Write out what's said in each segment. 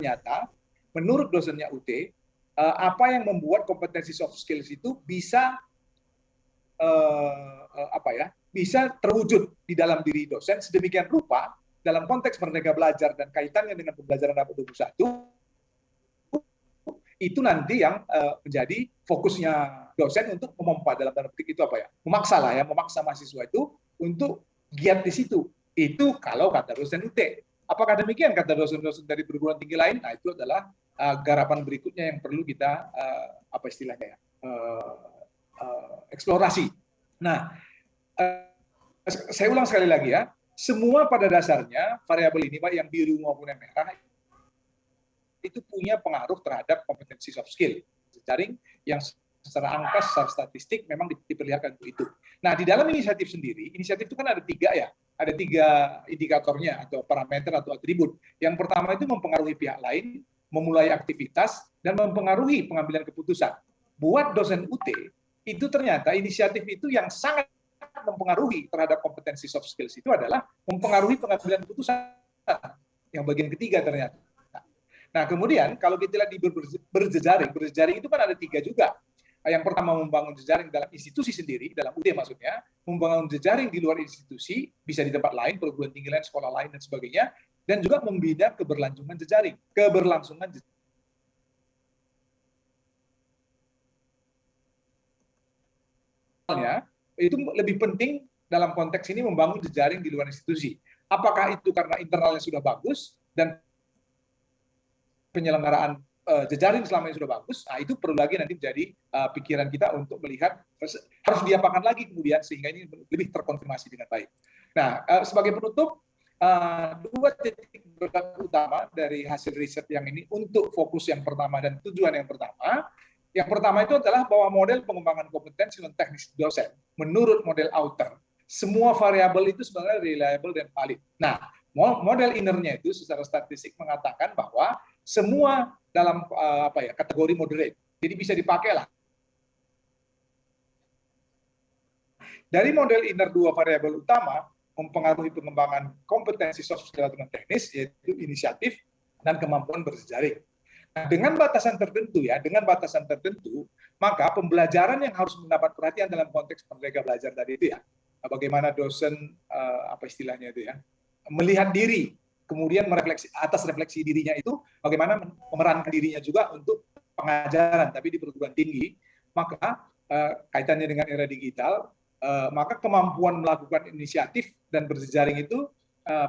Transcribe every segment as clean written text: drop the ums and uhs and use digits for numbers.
ternyata menurut dosennya UT, apa yang membuat kompetensi soft skills itu bisa bisa terwujud di dalam diri dosen sedemikian rupa dalam konteks Merdeka Belajar dan kaitannya dengan pembelajaran abad 21, itu nanti yang menjadi fokusnya dosen untuk memompa, dalam tanda petik itu memaksa mahasiswa itu untuk giat di situ. Itu kalau kata dosen UT. Apakah demikian kata dosen-dosen dari perguruan tinggi lain? Nah, itu adalah garapan berikutnya yang perlu kita eksplorasi. Nah, saya ulang sekali lagi ya, semua pada dasarnya variabel ini, Pak, yang biru maupun yang merah, itu punya pengaruh terhadap kompetensi soft skill. Jejaring yang secara angka, secara statistik memang diperlihatkan untuk itu. Nah, di dalam inisiatif sendiri, inisiatif itu kan ada tiga ya, ada tiga indikatornya atau parameter atau atribut. Yang pertama itu mempengaruhi pihak lain, memulai aktivitas, dan mempengaruhi pengambilan keputusan. Buat dosen UT, itu ternyata inisiatif itu yang sangat mempengaruhi terhadap kompetensi soft skills itu adalah mempengaruhi pengambilan keputusan. Yang bagian ketiga ternyata. Nah, kemudian kalau kita lihat di berjejaring itu kan ada tiga juga. Yang pertama membangun jejaring dalam institusi sendiri, dalam UD maksudnya, membangun jejaring di luar institusi, bisa di tempat lain, perguruan tinggi lain, sekolah lain, dan sebagainya, dan juga membina keberlangsungan jejaring. Itu lebih penting dalam konteks ini membangun jejaring di luar institusi. Apakah itu karena internalnya sudah bagus dan penyelenggaraan jejaring selama ini sudah bagus, nah itu perlu lagi nanti menjadi pikiran kita untuk melihat harus diapakan lagi kemudian sehingga ini lebih terkonfirmasi dengan baik. Nah, sebagai penutup, dua titik berat utama dari hasil riset yang ini untuk fokus yang pertama dan tujuan yang pertama. Yang pertama itu adalah bahwa model pengembangan kompetensi dan teknis dosen menurut model Author, semua variabel itu sebenarnya reliable dan valid. Nah, model innernya itu secara statistik mengatakan bahwa semua dalam kategori moderate. Jadi bisa dipakai lah. Dari model inner dua variabel utama mempengaruhi pengembangan kompetensi soft skill dan teknis, yaitu inisiatif dan kemampuan berjejaring. Nah, dengan batasan tertentu, maka pembelajaran yang harus mendapat perhatian dalam konteks Merdeka Belajar tadi itu ya, bagaimana dosen melihat diri, kemudian merefleksi atas refleksi dirinya itu, bagaimana memerankan dirinya juga untuk pengajaran, tapi di perguruan tinggi, maka kaitannya dengan era digital, maka kemampuan melakukan inisiatif dan berjejaring itu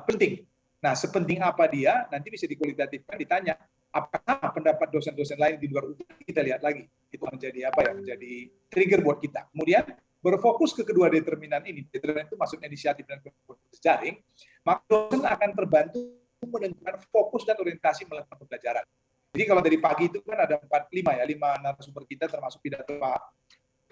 penting. Nah, sepenting apa dia, nanti bisa dikualitatifkan, ditanya, apakah pendapat dosen-dosen lain di luar UT, kita lihat lagi. Itu menjadi menjadi trigger buat kita. Kemudian, berfokus ke kedua determinan ini, determinan itu maksud inisiatif dan berjejaring, maka dosen akan terbantu menentukan fokus dan orientasi melakukan pembelajaran. Jadi kalau dari pagi itu kan ada 5 narasumber kita termasuk pidato Pak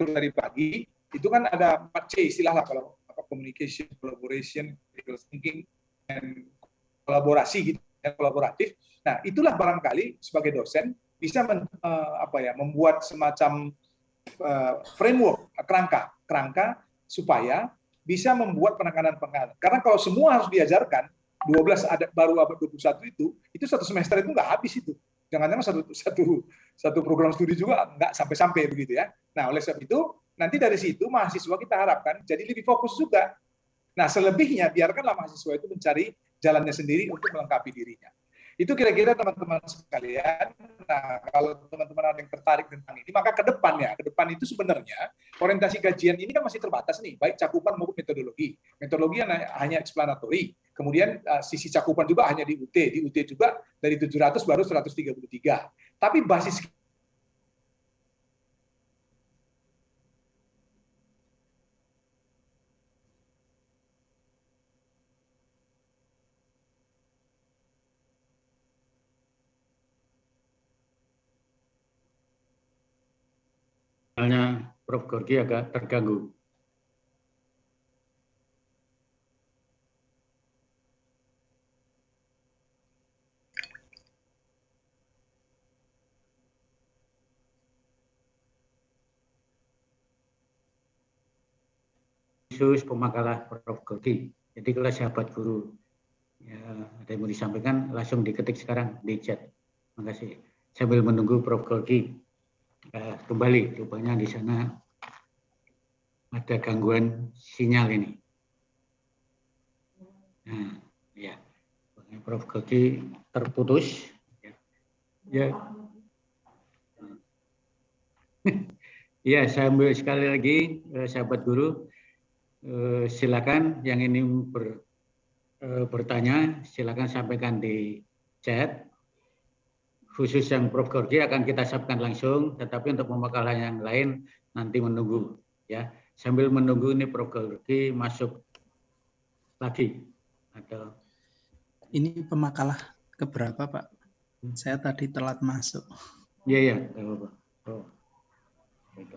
dari pagi, itu kan ada 4C istilah lah, kalau communication, collaboration, critical thinking, dan kolaborasi gitu, kolaboratif. Nah, itulah barangkali sebagai dosen bisa membuat semacam framework, kerangka supaya bisa membuat penanganan. Karena kalau semua harus diajarkan, 12 ada baru abad 21 itu satu semester itu nggak habis itu. Jangan-jangan satu program studi juga nggak sampai-sampai begitu ya. Nah, oleh sebab itu, nanti dari situ mahasiswa kita harapkan jadi lebih fokus juga. Nah, selebihnya biarkanlah mahasiswa itu mencari jalannya sendiri untuk melengkapi dirinya. Itu kira-kira teman-teman sekalian. Nah, kalau teman-teman ada yang tertarik tentang ini, maka ke depan itu sebenarnya orientasi kajian ini kan masih terbatas nih, baik cakupan maupun metodologi. Metodologi hanya explanatory. Kemudian sisi cakupan juga hanya di UT. Di UT juga dari 700 baru 133. Tapi basis Prof. Gorky agak terganggu. Khusus pemakalah Prof. Gorky. Jadi kalau sahabat guru ya, ada yang mau disampaikan langsung diketik sekarang di chat. Makasih. Sambil menunggu Prof. Gorky kembali, rupanya di sana ada gangguan sinyal ini. Nah, ya, Prof. Gorky terputus. Ya, ya, sambil sekali lagi, sahabat guru, silakan yang ingin bertanya, silakan sampaikan di chat. Khusus yang Prof. Gorky akan kita siapkan langsung, tetapi untuk pemakalan yang lain nanti menunggu. Ya, sambil menunggu ini Prof. Gorky masuk lagi. Atau ini pemakalah keberapa, Pak? Saya tadi telat masuk. Iya, iya, nggak apa-apa. Oh. Gitu.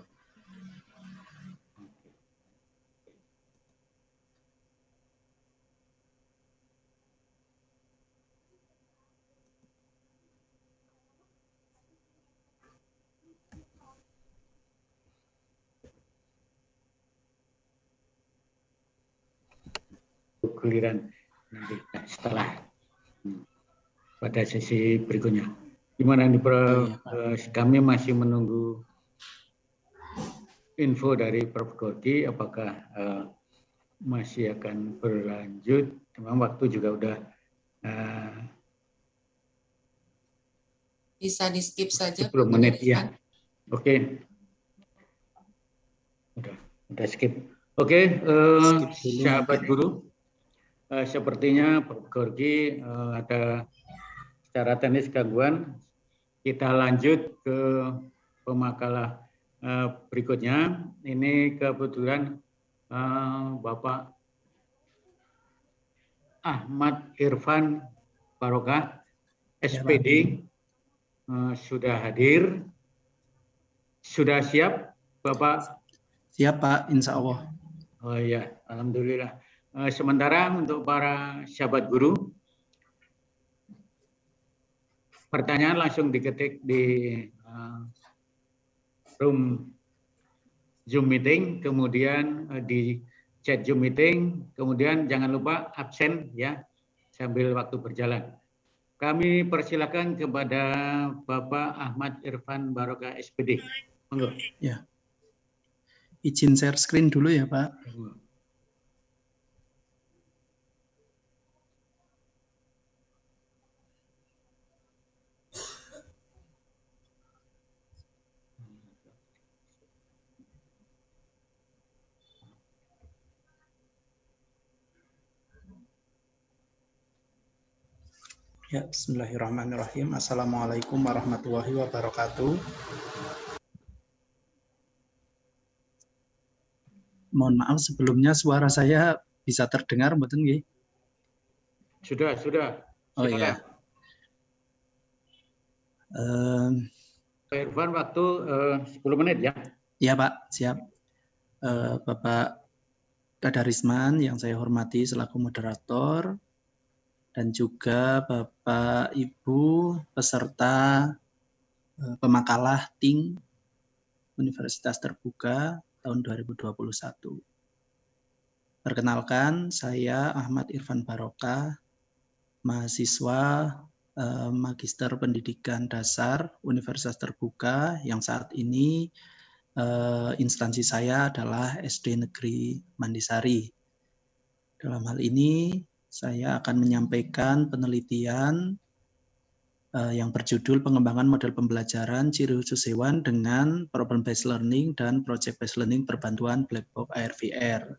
Giliran nanti setelah pada sesi berikutnya. Gimana nih Prof? Kami masih menunggu info dari Prof. Gorky apakah masih akan berlanjut. Memang waktu juga udah bisa di skip saja 10 menit ya. Oke. Udah skip. Oke, sahabat guru. Sepertinya Prof. Gorky ada secara teknis gangguan. Kita lanjut ke pemakalah berikutnya. Ini kebetulan Bapak Ahmad Irfan Barokah, SPD, sudah hadir. Sudah siap, Bapak? Siap, Pak, insya Allah. Oh iya, alhamdulillah. Sementara untuk para sahabat guru, pertanyaan langsung diketik di room Zoom meeting, kemudian di chat Zoom meeting, kemudian jangan lupa absen ya sambil waktu berjalan. Kami persilakan kepada Bapak Ahmad Irfan Barokah SPD. Monggo. Ya. Izin share screen dulu ya, Pak. Ya, bismillahirrahmanirrahim. Assalamualaikum warahmatullahi wabarakatuh. Mohon maaf sebelumnya suara saya bisa terdengar, mboten nggih? Sudah. Oh iya. Pak Irfan, waktu 10 menit ya. Iya, Pak, siap. Bapak Kadarisman yang saya hormati selaku moderator, dan juga Bapak Ibu peserta pemakalah TING Universitas Terbuka tahun 2021. Perkenalkan, saya Ahmad Irfan Barokah, mahasiswa Magister Pendidikan Dasar Universitas Terbuka yang saat ini instansi saya adalah SD Negeri Mandisari. Dalam hal ini saya akan menyampaikan penelitian yang berjudul pengembangan model pembelajaran ciri khusus hewan dengan problem based learning dan project based learning berbantuan black box AR/VR.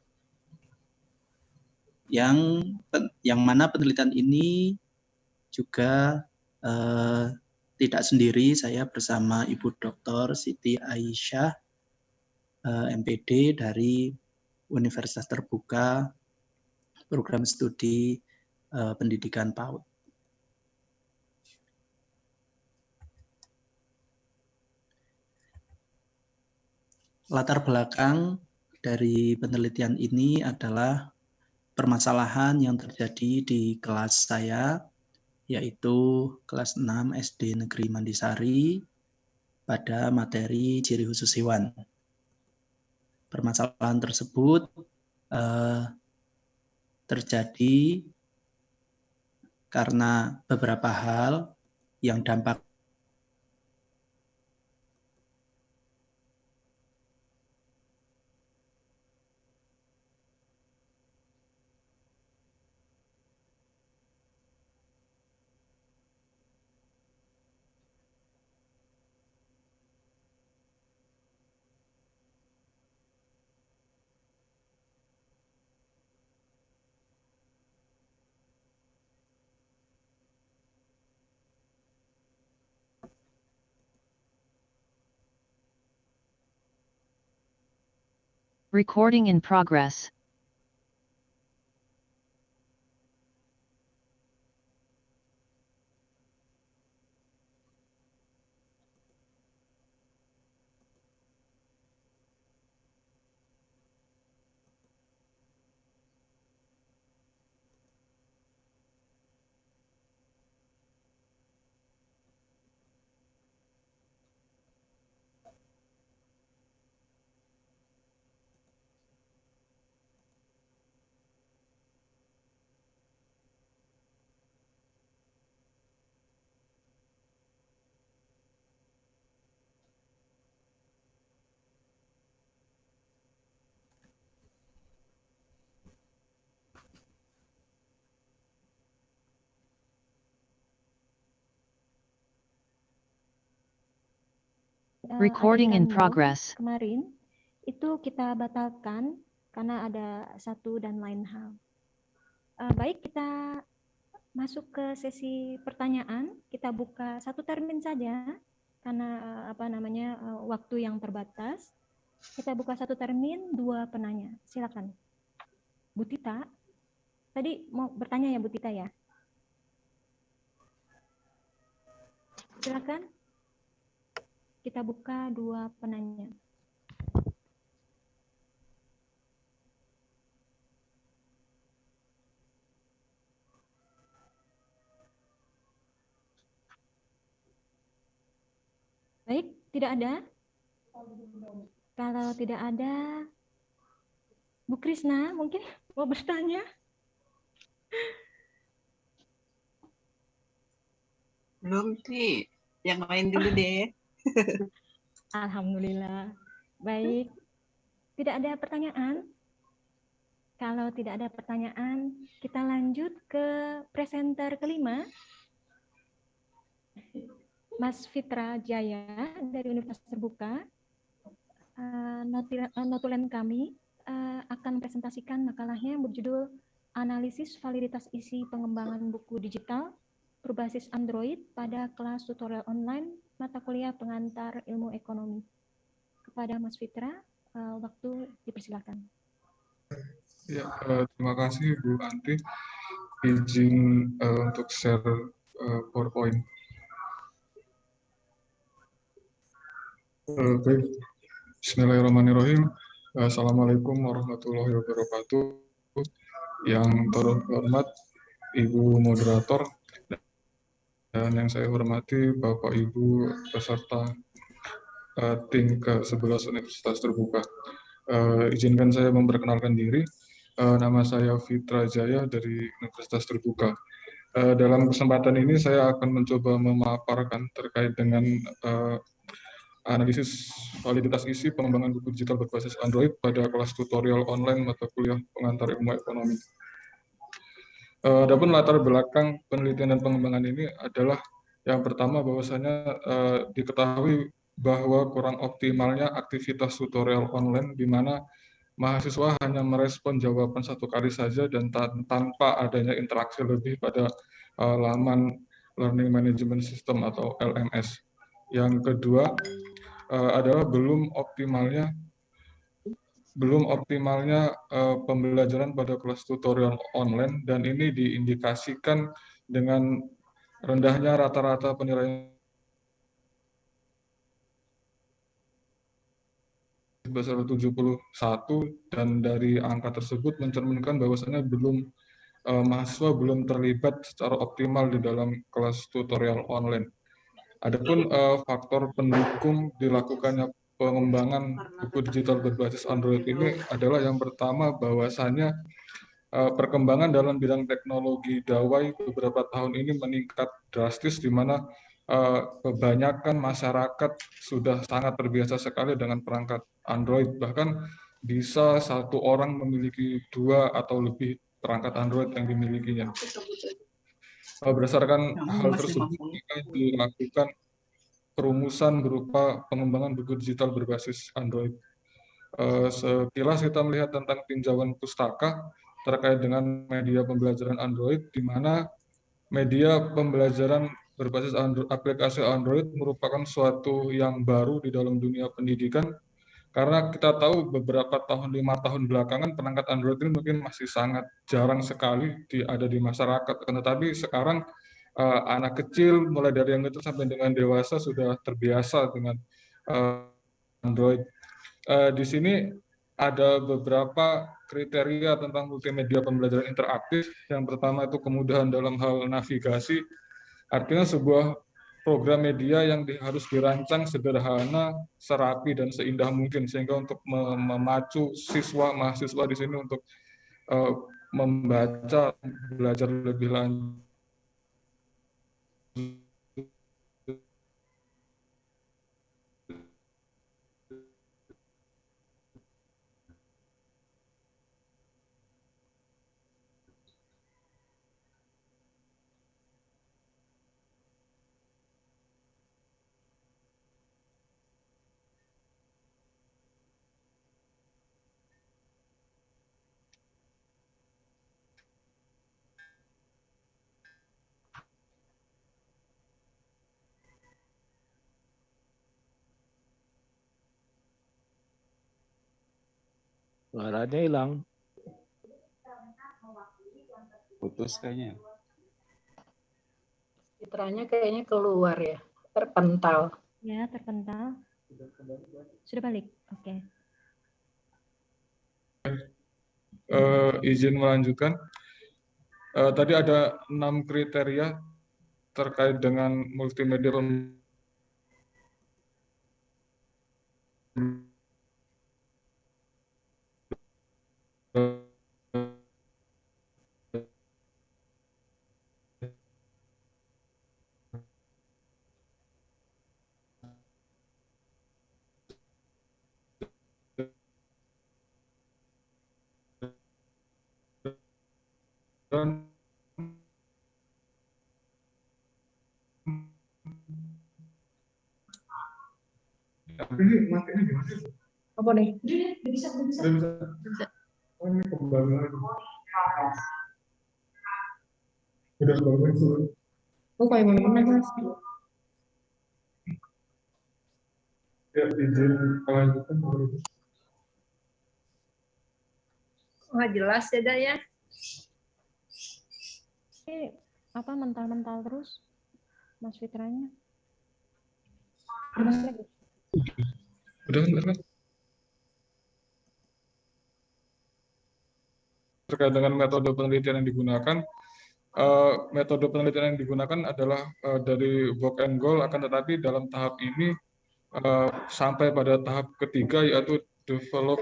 Yang mana penelitian ini juga tidak sendiri, saya bersama Ibu Dr. Siti Aisyah, MPD dari Universitas Terbuka, program studi pendidikan PAUD. Latar belakang dari penelitian ini adalah permasalahan yang terjadi di kelas saya, yaitu kelas 6 SD Negeri Mandisari pada materi ciri khusus hewan. Permasalahan tersebut terjadi karena beberapa hal yang dampaknya Recording in progress. Recording in progress. Kemarin itu kita batalkan karena ada satu dan lain hal. Baik, kita masuk ke sesi pertanyaan. Kita buka satu termin saja karena waktu yang terbatas. Kita buka satu termin, 2 penanya. Silakan. Bu Tita, tadi mau bertanya ya Bu Tita ya? Silakan. Kita buka 2 penanya. Baik, tidak ada? Kalau tidak ada, Bu Krisna mungkin mau bertanya? Belum sih, yang lain dulu deh. Alhamdulillah. Baik, tidak ada pertanyaan? Kalau tidak ada pertanyaan, kita lanjut ke presenter kelima. Mas Fitra Jaya dari Universitas Terbuka. Notulen kami akan presentasikan makalahnya berjudul Analisis Validitas Isi Pengembangan Buku Digital berbasis Android pada kelas tutorial online mata kuliah pengantar ilmu ekonomi. Kepada Mas Fitra, waktu dipersilakan. Ya, terima kasih Bu Anti. Izin untuk share PowerPoint. Baik. Bismillahirrahmanirrahim. Assalamualaikum warahmatullahi wabarakatuh. Yang terhormat Ibu Moderator dan yang saya hormati Bapak Ibu peserta tim ke-11 Universitas Terbuka. Izinkan saya memperkenalkan diri. Nama saya Fitra Jaya dari Universitas Terbuka. Dalam kesempatan ini saya akan mencoba memaparkan terkait dengan analisis validitas isi pengembangan buku digital berbasis Android pada kelas tutorial online mata kuliah pengantar ilmu ekonomi. Adapun latar belakang penelitian dan pengembangan ini adalah yang pertama bahwasanya diketahui bahwa kurang optimalnya aktivitas tutorial online di mana mahasiswa hanya merespon jawaban 1 kali saja dan tanpa adanya interaksi lebih pada laman Learning Management System atau LMS. Yang kedua adalah belum optimalnya pembelajaran pada kelas tutorial online, dan ini diindikasikan dengan rendahnya rata-rata penilaian sebesar 71, dan dari angka tersebut mencerminkan bahwasanya mahasiswa belum terlibat secara optimal di dalam kelas tutorial online. Adapun faktor pendukung dilakukannya pengembangan buku digital berbasis Android ini adalah yang pertama bahwasanya perkembangan dalam bidang teknologi dawai beberapa tahun ini meningkat drastis, di mana kebanyakan masyarakat sudah sangat terbiasa sekali dengan perangkat Android. Bahkan bisa 1 orang memiliki 2 atau lebih perangkat Android yang dimilikinya. Berdasarkan hal tersebut, dilakukan perumusan berupa pengembangan buku digital berbasis Android. Sekilas kita melihat tentang tinjauan pustaka terkait dengan media pembelajaran Android, di mana media pembelajaran berbasis Android, aplikasi Android merupakan suatu yang baru di dalam dunia pendidikan, Karena kita tahu beberapa tahun, 5 tahun belakangan perangkat Android ini mungkin masih sangat jarang sekali ada di masyarakat. Tetapi sekarang anak kecil mulai dari yang kecil sampai dengan dewasa sudah terbiasa dengan Android. Di sini ada beberapa kriteria tentang multimedia pembelajaran interaktif. Yang pertama itu kemudahan dalam hal navigasi. Artinya sebuah program media yang harus dirancang sederhana, serapi, dan seindah mungkin sehingga untuk memacu mahasiswa di sini untuk membaca, belajar lebih lanjut. Suaranya hilang. Putus kayaknya. Citranya kayaknya keluar ya, terpental. Ya, terpental. Sudah balik. Oke. Izin melanjutkan. Tadi ada 6 kriteria terkait dengan multimedia Apa nih? Bisa. Oh, ini kembali lagi. Udah bangun sih. Oh, kayak mana Mas? Ya, izin melanjutkan. Nggak jelas ya, Dak ya? Ini apa mental-mental terus, Mas Fitranya? Udah kan? Terkait dengan metode penelitian yang digunakan, metode penelitian yang digunakan adalah dari book and goal, akan tetapi dalam tahap ini sampai pada tahap ketiga yaitu develop.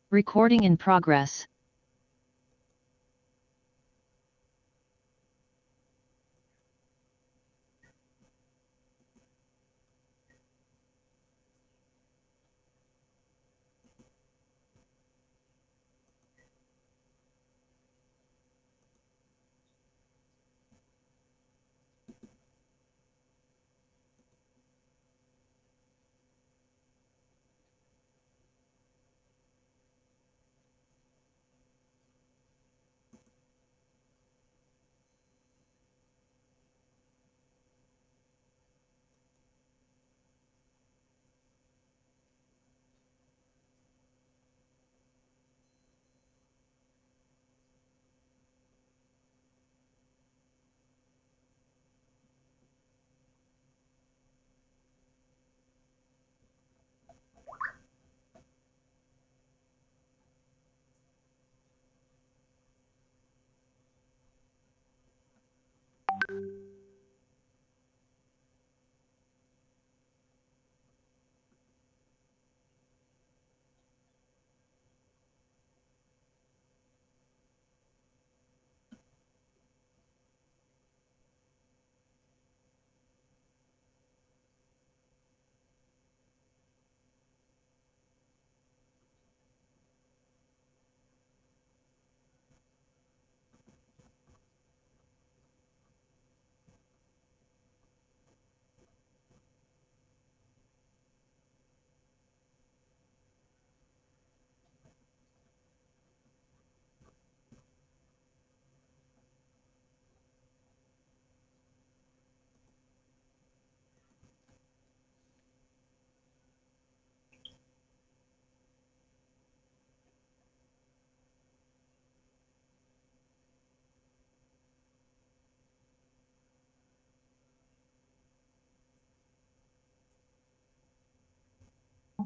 Recording in progress.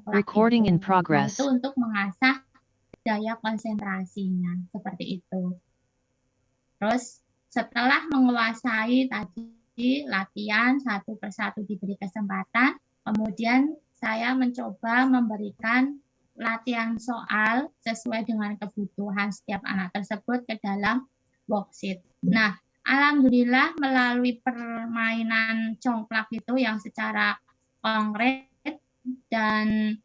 congklak Recording itu. in Nah, progress. itu untuk mengasah daya konsentrasinya, seperti itu. Terus setelah menguasai tadi latihan satu persatu diberi kesempatan, kemudian saya mencoba memberikan latihan soal sesuai dengan kebutuhan setiap anak tersebut ke dalam worksheet. Nah, alhamdulillah melalui permainan congklak itu yang secara konkret dan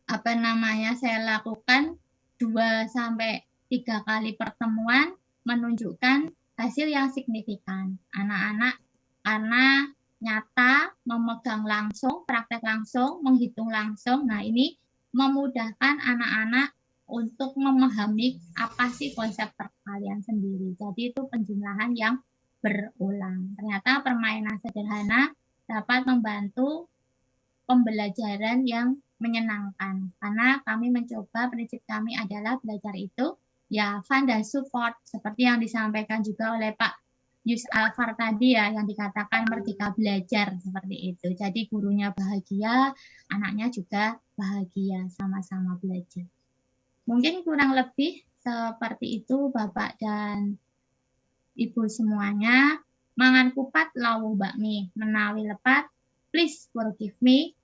saya lakukan 2 sampai 3 kali pertemuan menunjukkan hasil yang signifikan. Anak-anak karena nyata, memegang langsung, praktek langsung, menghitung langsung. Nah, ini memudahkan anak-anak untuk memahami apa sih konsep perkalian sendiri. Jadi itu penjumlahan yang berulang. Ternyata permainan sederhana dapat membantu pembelajaran yang menyenangkan. Karena kami mencoba, prinsip kami adalah belajar itu ya fun dan support, seperti yang disampaikan juga oleh Pak Yus Alfar tadi ya, yang dikatakan merdeka belajar seperti itu. Jadi gurunya bahagia, anaknya juga bahagia, sama-sama belajar. Mungkin kurang lebih seperti itu Bapak dan Ibu semuanya. Mangan kupat lawu bakmi, menawi lepat, please forgive me.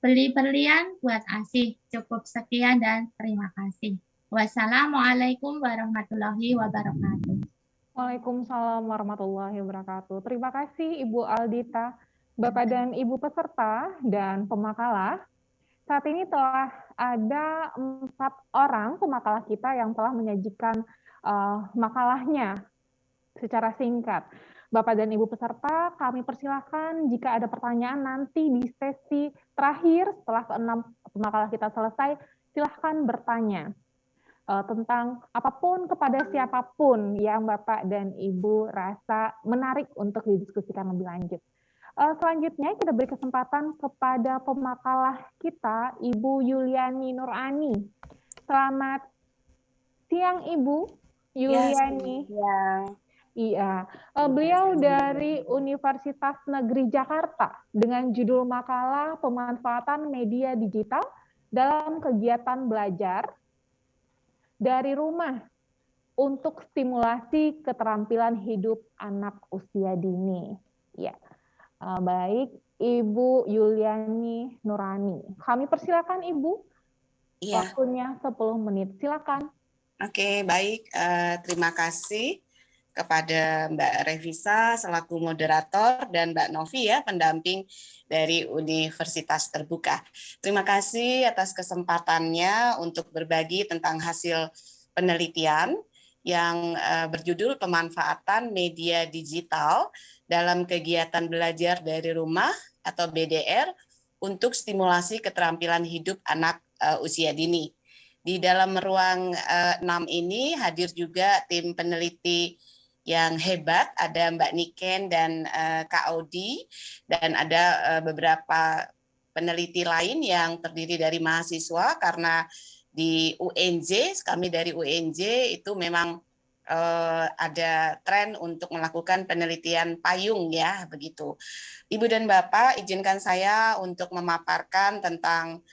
Beli berlian buat asih. Cukup sekian dan terima kasih. Wassalamualaikum warahmatullahi wabarakatuh. Waalaikumsalam warahmatullahi wabarakatuh. Terima kasih Ibu Aldita, Bapak dan Ibu peserta dan pemakalah. Saat ini telah ada 4 orang pemakalah kita yang telah menyajikan makalahnya secara singkat. Bapak dan Ibu peserta, kami persilahkan jika ada pertanyaan nanti di sesi terakhir setelah ke-6 pemakalah kita selesai, silahkan bertanya tentang apapun kepada siapapun yang Bapak dan Ibu rasa menarik untuk didiskusikan lebih lanjut. Selanjutnya kita beri kesempatan kepada pemakalah kita, Ibu Yuliani Nurani. Selamat siang Ibu Yuliani. Ya, Iya, beliau dari Universitas Negeri Jakarta dengan judul makalah pemanfaatan media digital dalam kegiatan belajar dari rumah untuk stimulasi keterampilan hidup anak usia dini. Ya, baik Ibu Yuliani Nurani. Kami persilakan Ibu. Iya. Waktunya 10 menit. Silakan. Oke, baik. Terima kasih kepada Mbak Revisa selaku moderator dan Mbak Novi ya, pendamping dari Universitas Terbuka. Terima kasih atas kesempatannya untuk berbagi tentang hasil penelitian yang berjudul pemanfaatan media digital dalam kegiatan belajar dari rumah atau BDR untuk stimulasi keterampilan hidup anak usia dini. Di dalam ruang 6 ini hadir juga tim peneliti yang hebat, ada Mbak Niken dan Kak Audi, dan ada beberapa peneliti lain yang terdiri dari mahasiswa, karena di UNJ, kami dari UNJ itu memang ada tren untuk melakukan penelitian payung ya, begitu. Ibu dan Bapak, izinkan saya untuk memaparkan tentang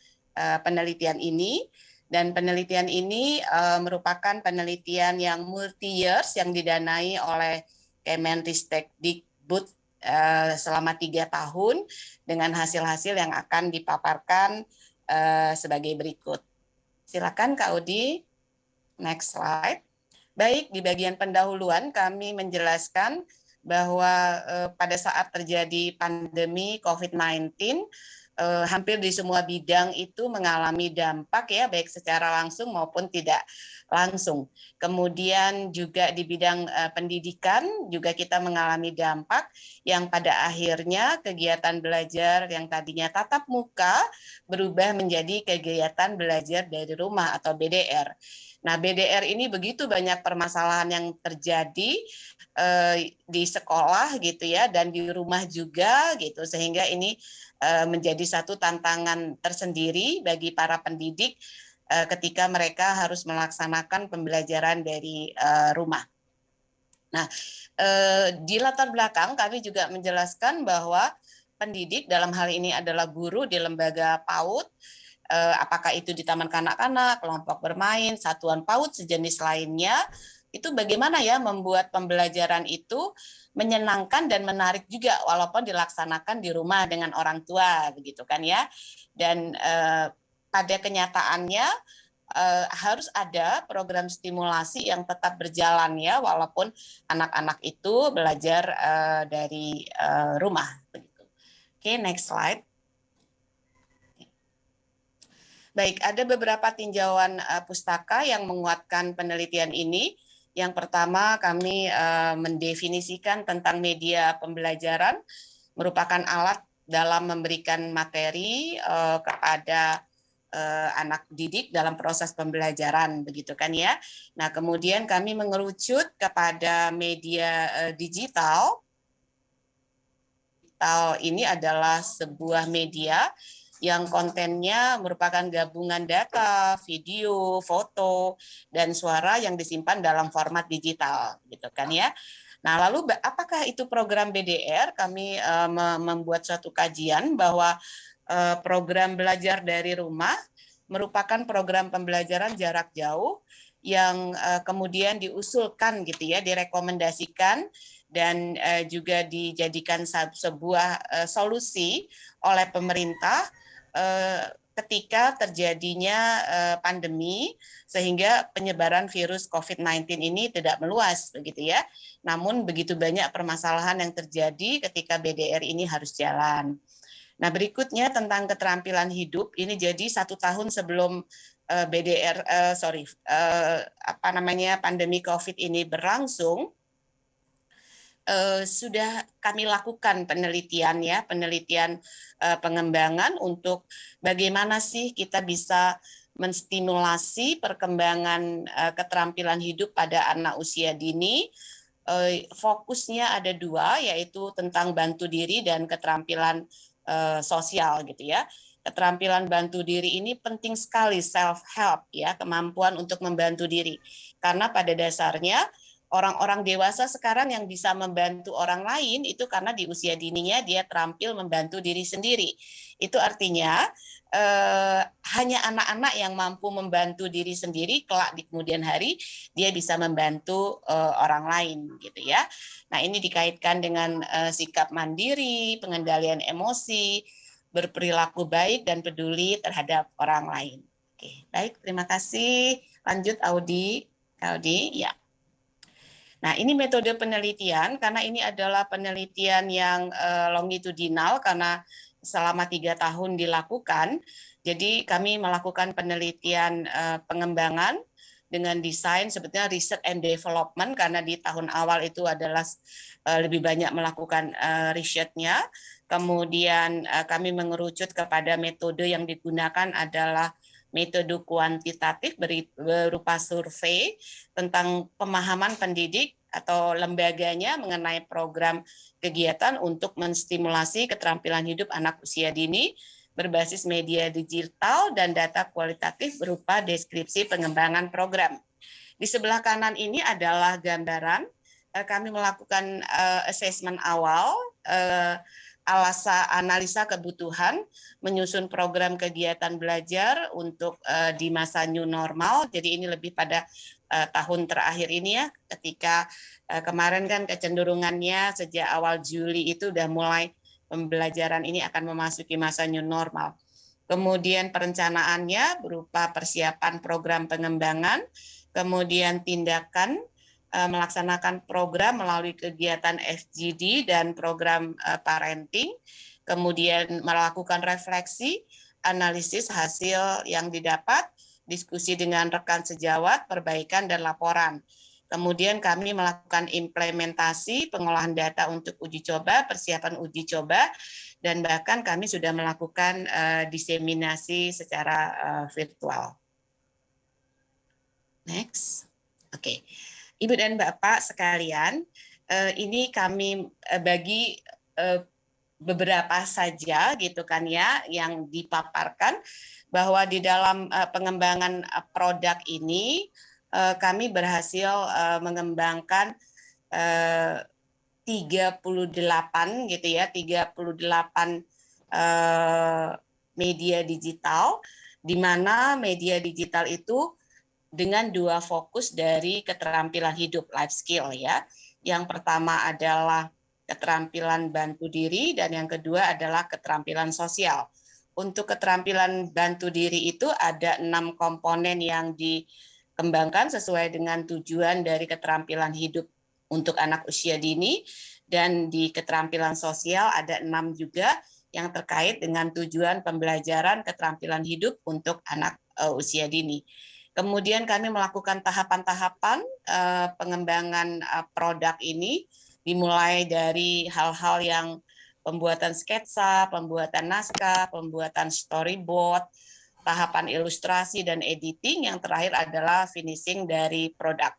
penelitian ini. Dan penelitian ini merupakan penelitian yang multi-years yang didanai oleh Kemenristekdikbud selama 3 tahun dengan hasil-hasil yang akan dipaparkan sebagai berikut. Silakan Kak Udi, next slide. Baik, di bagian pendahuluan kami menjelaskan bahwa pada saat terjadi pandemi COVID-19, hampir di semua bidang itu mengalami dampak ya, baik secara langsung maupun tidak langsung. Kemudian juga di bidang pendidikan juga kita mengalami dampak yang pada akhirnya kegiatan belajar yang tadinya tatap muka berubah menjadi kegiatan belajar dari rumah atau BDR. Nah, BDR ini begitu banyak permasalahan yang terjadi di sekolah gitu ya, dan di rumah juga gitu, sehingga ini menjadi satu tantangan tersendiri bagi para pendidik ketika mereka harus melaksanakan pembelajaran dari rumah. Nah, di latar belakang kami juga menjelaskan bahwa pendidik dalam hal ini adalah guru di lembaga PAUD apakah itu di taman kanak-kanak, kelompok bermain, satuan PAUD, sejenis lainnya, itu bagaimana ya membuat pembelajaran itu menyenangkan dan menarik juga walaupun dilaksanakan di rumah dengan orang tua, begitu kan ya. Dan pada kenyataannya harus ada program stimulasi yang tetap berjalan ya, walaupun anak-anak itu belajar dari rumah. Begitu. Oke, next slide. Baik, ada beberapa tinjauan pustaka yang menguatkan penelitian ini. Yang pertama, kami mendefinisikan tentang media pembelajaran merupakan alat dalam memberikan materi kepada anak didik dalam proses pembelajaran, begitu kan ya. Nah, kemudian kami mengerucut kepada media digital. Digital ini adalah sebuah media yang kontennya merupakan gabungan data, video, foto, dan suara yang disimpan dalam format digital, gitu kan ya. Nah, lalu apakah itu program BDR? Kami membuat suatu kajian bahwa program belajar dari rumah merupakan program pembelajaran jarak jauh yang kemudian diusulkan gitu ya, direkomendasikan dan juga dijadikan sebuah solusi oleh pemerintah ketika terjadinya pandemi sehingga penyebaran virus COVID-19 ini tidak meluas begitu ya. Namun begitu banyak permasalahan yang terjadi ketika BDR ini harus jalan. Nah, berikutnya tentang keterampilan hidup, ini jadi 1 tahun sebelum pandemi COVID ini berlangsung, sudah kami lakukan penelitian ya, penelitian pengembangan untuk bagaimana sih kita bisa menstimulasi perkembangan keterampilan hidup pada anak usia dini. Fokusnya ada 2, yaitu tentang bantu diri dan keterampilan sosial gitu ya. Keterampilan bantu diri ini penting sekali, self help ya, kemampuan untuk membantu diri. Karena pada dasarnya orang-orang dewasa sekarang yang bisa membantu orang lain itu karena di usia dininya dia terampil membantu diri sendiri. Itu artinya hanya anak-anak yang mampu membantu diri sendiri, kelak di kemudian hari dia bisa membantu orang lain gitu ya. Nah, ini dikaitkan dengan sikap mandiri, pengendalian emosi, berperilaku baik dan peduli terhadap orang lain. Oke, baik, terima kasih. Lanjut Audi. Audi, ya. Nah, ini metode penelitian karena ini adalah penelitian yang longitudinal karena selama 3 tahun dilakukan. Jadi kami melakukan penelitian pengembangan dengan desain sebetulnya research and development karena di tahun awal itu adalah lebih banyak melakukan risetnya. Kemudian kami mengerucut kepada metode yang digunakan adalah metode kuantitatif berupa survei tentang pemahaman pendidik atau lembaganya mengenai program kegiatan untuk menstimulasi keterampilan hidup anak usia dini berbasis media digital dan data kualitatif berupa deskripsi pengembangan program. Di sebelah kanan ini adalah gambaran kami melakukan assessment awal, analisa kebutuhan, menyusun program kegiatan belajar untuk di masa new normal. Jadi ini lebih pada tahun terakhir ini ya, ketika kemarin kan kecenderungannya sejak awal Juli itu udah mulai pembelajaran ini akan memasuki masa new normal. Kemudian perencanaannya berupa persiapan program pengembangan, kemudian tindakan melaksanakan program melalui kegiatan FGD dan program parenting, kemudian melakukan refleksi, analisis hasil yang didapat, diskusi dengan rekan sejawat, perbaikan dan laporan. Kemudian kami melakukan implementasi pengolahan data untuk uji coba, persiapan uji coba, dan bahkan kami sudah melakukan diseminasi secara virtual. Next. Oke. Ibu dan Bapak sekalian, ini kami bagi beberapa saja gitu kan ya yang dipaparkan bahwa di dalam pengembangan produk ini kami berhasil mengembangkan 38 gitu ya, 38 media digital di mana media digital itu dengan dua fokus dari keterampilan hidup, life skill ya. Yang pertama adalah keterampilan bantu diri dan yang kedua adalah keterampilan sosial. Untuk keterampilan bantu diri itu ada 6 komponen yang dikembangkan sesuai dengan tujuan dari keterampilan hidup untuk anak usia dini, dan di keterampilan sosial ada 6 juga yang terkait dengan tujuan pembelajaran keterampilan hidup untuk anak usia dini. Kemudian kami melakukan tahapan-tahapan pengembangan produk ini, dimulai dari hal-hal yang pembuatan sketsa, pembuatan naskah, pembuatan storyboard, tahapan ilustrasi dan editing, yang terakhir adalah finishing dari produk.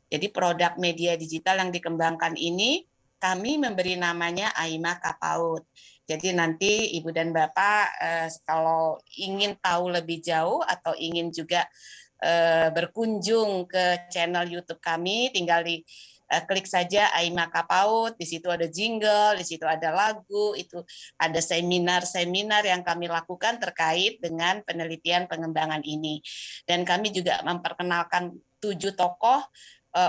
Jadi produk media digital yang dikembangkan ini kami memberi namanya AIMA Kapaut. Jadi nanti Ibu dan Bapak kalau ingin tahu lebih jauh atau ingin juga berkunjung ke channel YouTube kami, tinggal klik saja AIMA Kapaut. Di situ ada jingle, di situ ada lagu, itu ada seminar-seminar yang kami lakukan terkait dengan penelitian pengembangan ini. Dan kami juga memperkenalkan 7 tokoh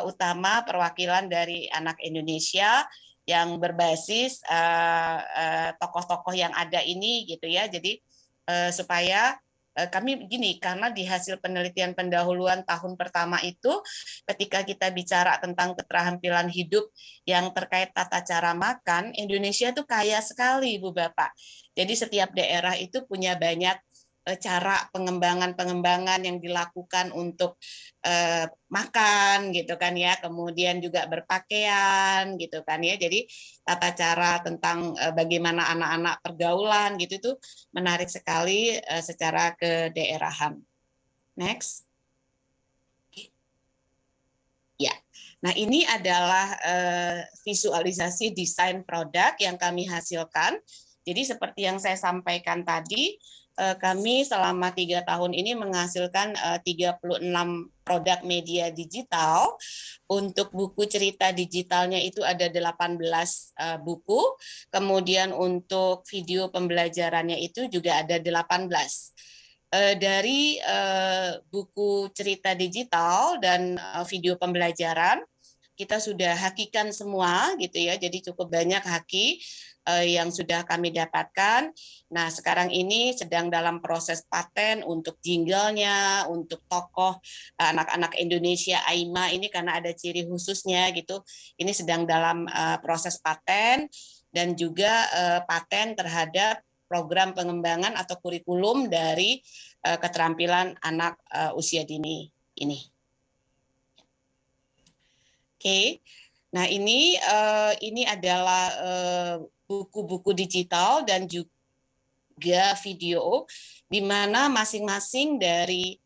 utama perwakilan dari anak Indonesia yang berbasis tokoh-tokoh yang ada ini gitu ya. Jadi supaya kami begini, karena di hasil penelitian pendahuluan tahun pertama itu, ketika kita bicara tentang keterampilan hidup yang terkait tata cara makan, Indonesia itu kaya sekali, Ibu Bapak. Jadi setiap daerah itu punya banyak cara pengembangan yang dilakukan untuk makan gitu kan ya, kemudian juga berpakaian gitu kan ya. Jadi tata cara tentang bagaimana anak-anak pergaulan gitu itu menarik sekali secara kedaerahan. Next. Ya. Nah, ini adalah visualisasi desain produk yang kami hasilkan. Jadi seperti yang saya sampaikan tadi, kami selama 3 tahun ini menghasilkan 36 produk media digital. Untuk buku cerita digitalnya itu ada 18 buku. Kemudian untuk video pembelajarannya itu juga ada 18. Dari buku cerita digital dan video pembelajaran, kita sudah hakikan semua gitu ya. Jadi cukup banyak haki yang sudah kami dapatkan. Nah, sekarang ini sedang dalam proses paten untuk jinglenya, untuk tokoh anak-anak Indonesia AIMA ini karena ada ciri khususnya gitu. Ini sedang dalam proses paten dan juga paten terhadap program pengembangan atau kurikulum dari keterampilan anak usia dini ini. Oke. Nah, ini adalah buku-buku digital dan juga video di mana masing-masing dari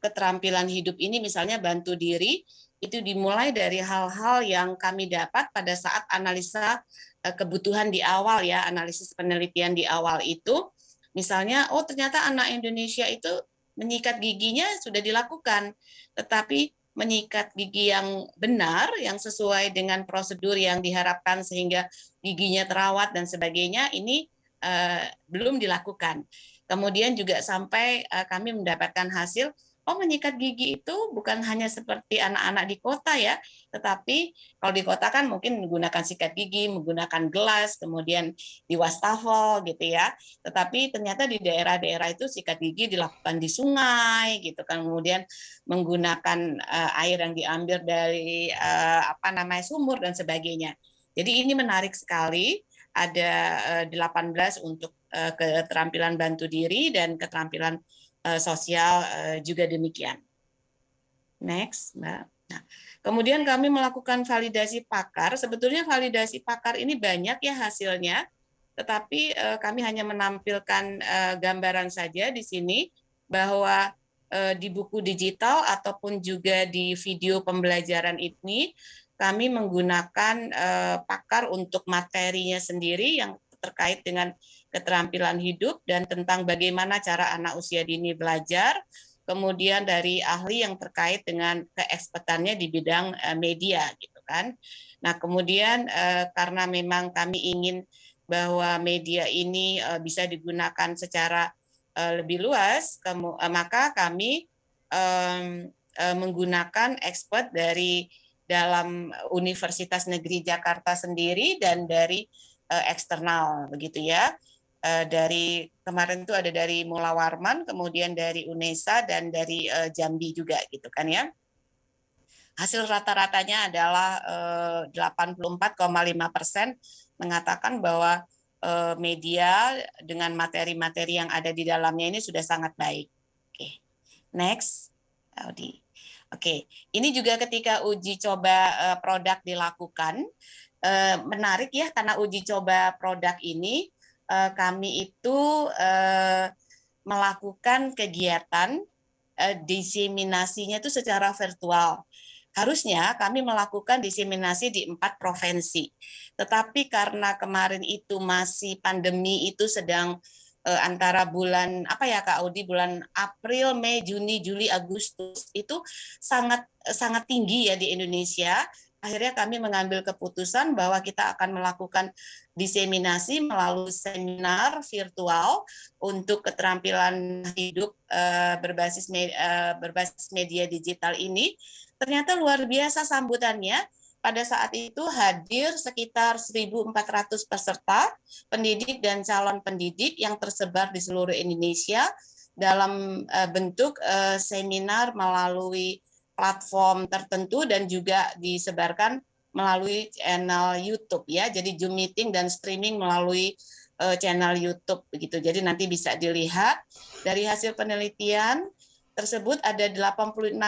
keterampilan hidup ini, misalnya bantu diri, itu dimulai dari hal-hal yang kami dapat pada saat analisa kebutuhan di awal ya, analisis penelitian di awal itu. Misalnya, oh ternyata anak Indonesia itu menyikat giginya sudah dilakukan, tetapi menyikat gigi yang benar, yang sesuai dengan prosedur yang diharapkan sehingga giginya terawat dan sebagainya, ini belum dilakukan. Kemudian juga sampai kami mendapatkan hasil, oh menyikat gigi itu bukan hanya seperti anak-anak di kota ya, tetapi kalau di kota kan mungkin menggunakan sikat gigi, menggunakan gelas, kemudian di wastafel gitu ya. Tetapi ternyata di daerah-daerah itu sikat gigi dilakukan di sungai gitu kan, kemudian menggunakan air yang diambil dari sumur dan sebagainya. Jadi ini menarik sekali, ada 18 untuk keterampilan bantu diri dan keterampilan sosial juga demikian. Next, Mbak. Nah, kemudian kami melakukan validasi pakar. Sebetulnya validasi pakar ini banyak ya hasilnya, tetapi kami hanya menampilkan gambaran saja di sini bahwa di buku digital ataupun juga di video pembelajaran ini kami menggunakan pakar untuk materinya sendiri yang terkait dengan keterampilan hidup dan tentang bagaimana cara anak usia dini belajar, kemudian dari ahli yang terkait dengan keekspertannya di bidang media gitu kan. Nah, kemudian karena memang kami ingin bahwa media ini bisa digunakan secara lebih luas, maka kami menggunakan expert dari dalam Universitas Negeri Jakarta sendiri dan dari eksternal, begitu ya. Dari kemarin itu ada dari Mula Warman, kemudian dari UNESA dan dari Jambi juga, gitu kan ya. Hasil rata-ratanya adalah 84,5% mengatakan bahwa media dengan materi-materi yang ada di dalamnya ini sudah sangat baik. Oke, next, Audi. Oke, ini juga ketika uji coba produk dilakukan, menarik ya, karena uji coba produk ini kami itu melakukan kegiatan diseminasinya itu secara virtual. Harusnya kami melakukan diseminasi di 4 provinsi. Tetapi karena kemarin itu masih pandemi itu sedang antara bulan apa ya Kak Audi, bulan April, Mei, Juni, Juli, Agustus itu sangat tinggi ya di Indonesia. Akhirnya kami mengambil keputusan bahwa kita akan melakukan diseminasi melalui seminar virtual untuk keterampilan hidup berbasis media digital ini. Ternyata luar biasa sambutannya. Pada saat itu hadir sekitar 1.400 peserta, pendidik dan calon pendidik yang tersebar di seluruh Indonesia dalam bentuk seminar melalui platform tertentu dan juga disebarkan melalui channel YouTube ya. Jadi Zoom meeting dan streaming melalui channel YouTube begitu. Jadi nanti bisa dilihat dari hasil penelitian tersebut ada 86%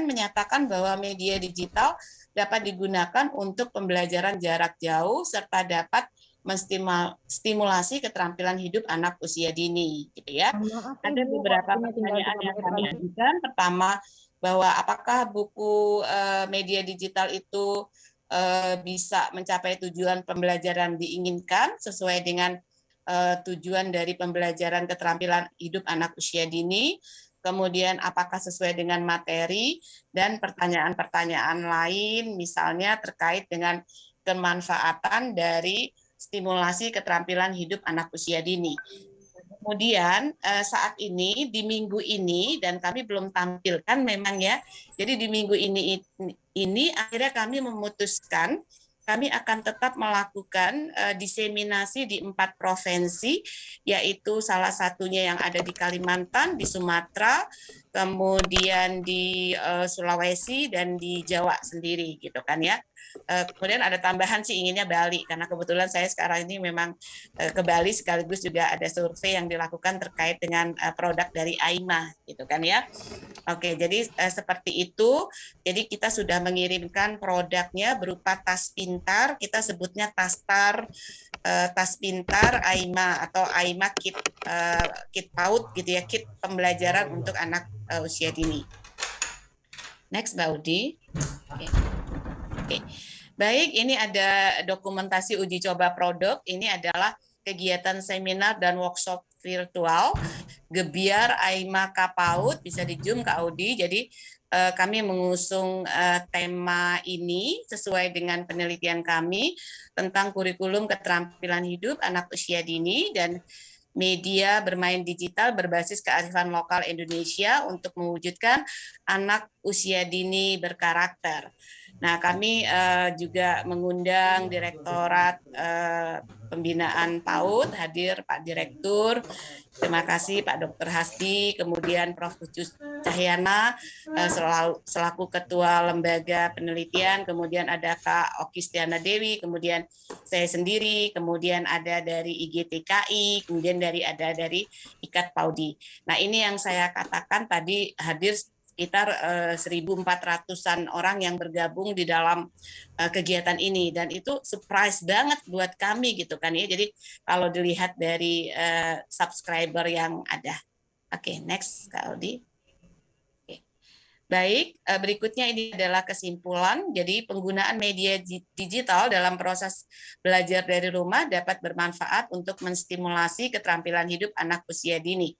menyatakan bahwa media digital dapat digunakan untuk pembelajaran jarak jauh serta dapat menstimulasi keterampilan hidup anak usia dini gitu ya. Ada beberapa pertanyaan yang kami ajukan. Pertama, bahwa apakah buku media digital itu bisa mencapai tujuan pembelajaran diinginkan sesuai dengan tujuan dari pembelajaran keterampilan hidup anak usia dini. Kemudian apakah sesuai dengan materi, dan pertanyaan-pertanyaan lain misalnya terkait dengan kemanfaatan dari stimulasi keterampilan hidup anak usia dini. Kemudian saat ini di minggu ini, dan kami belum tampilkan memang ya, jadi di minggu ini akhirnya kami memutuskan kami akan tetap melakukan diseminasi di 4 provinsi, yaitu salah satunya yang ada di Kalimantan, di Sumatera, kemudian di Sulawesi, dan di Jawa sendiri, gitu kan ya. Kemudian ada tambahan sih inginnya Bali, karena kebetulan saya sekarang ini memang ke Bali, sekaligus juga ada survei yang dilakukan terkait dengan produk dari AIMA, gitu kan ya. Oke, jadi seperti itu. Jadi kita sudah mengirimkan produknya berupa tas pintar, kita sebutnya tas pintar AIMA atau AIMA kit PAUD gitu ya, kit pembelajaran untuk anak usia dini. Next, Mbak Udi. Oke. Baik, ini ada dokumentasi uji coba produk. Ini adalah kegiatan seminar dan workshop virtual Gebiar AIMA KPAUD, bisa di Zoom Kak Audi. Jadi kami mengusung tema ini sesuai dengan penelitian kami tentang kurikulum keterampilan hidup anak usia dini dan media bermain digital berbasis kearifan lokal Indonesia untuk mewujudkan anak usia dini berkarakter. Nah, kami juga mengundang Direktorat Pembinaan PAUD, hadir Pak Direktur, terima kasih Pak Dr. Hasdi, kemudian Prof. Ucus Cahyana selaku Ketua Lembaga Penelitian, kemudian ada Kak Oki Stiana Dewi, kemudian saya sendiri, kemudian ada dari IGTKI, kemudian ada dari IKAT PAUDI. Nah, ini yang saya katakan tadi hadir sekitar 1.400-an orang yang bergabung di dalam kegiatan ini, dan itu surprise banget buat kami gitu kan ya. Jadi kalau dilihat dari subscriber yang ada. Oke, next Kak Audi. Oke. Baik, berikutnya ini adalah kesimpulan. Jadi penggunaan media digital dalam proses belajar dari rumah dapat bermanfaat untuk menstimulasi keterampilan hidup anak usia dini.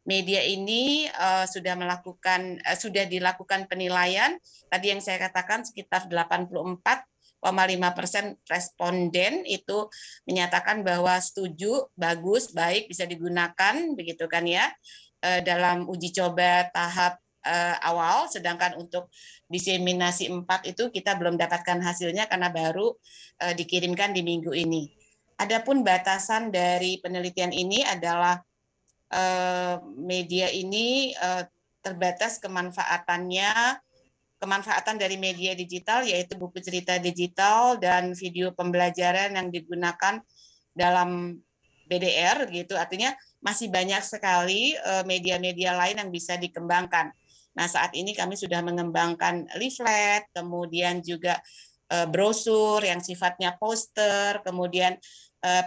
Media ini sudah dilakukan penilaian tadi yang saya katakan sekitar 84 responden itu menyatakan bahwa setuju, bagus, baik, bisa digunakan, begitu kan ya, dalam uji coba tahap awal, sedangkan untuk diseminasi 4 itu kita belum dapatkan hasilnya karena baru dikirimkan di minggu ini. Adapun batasan dari penelitian ini adalah media ini terbatas kemanfaatan dari media digital, yaitu buku cerita digital dan video pembelajaran yang digunakan dalam BDR gitu. Artinya masih banyak sekali media-media lain yang bisa dikembangkan. Nah, saat ini kami sudah mengembangkan leaflet, kemudian juga brosur yang sifatnya poster, kemudian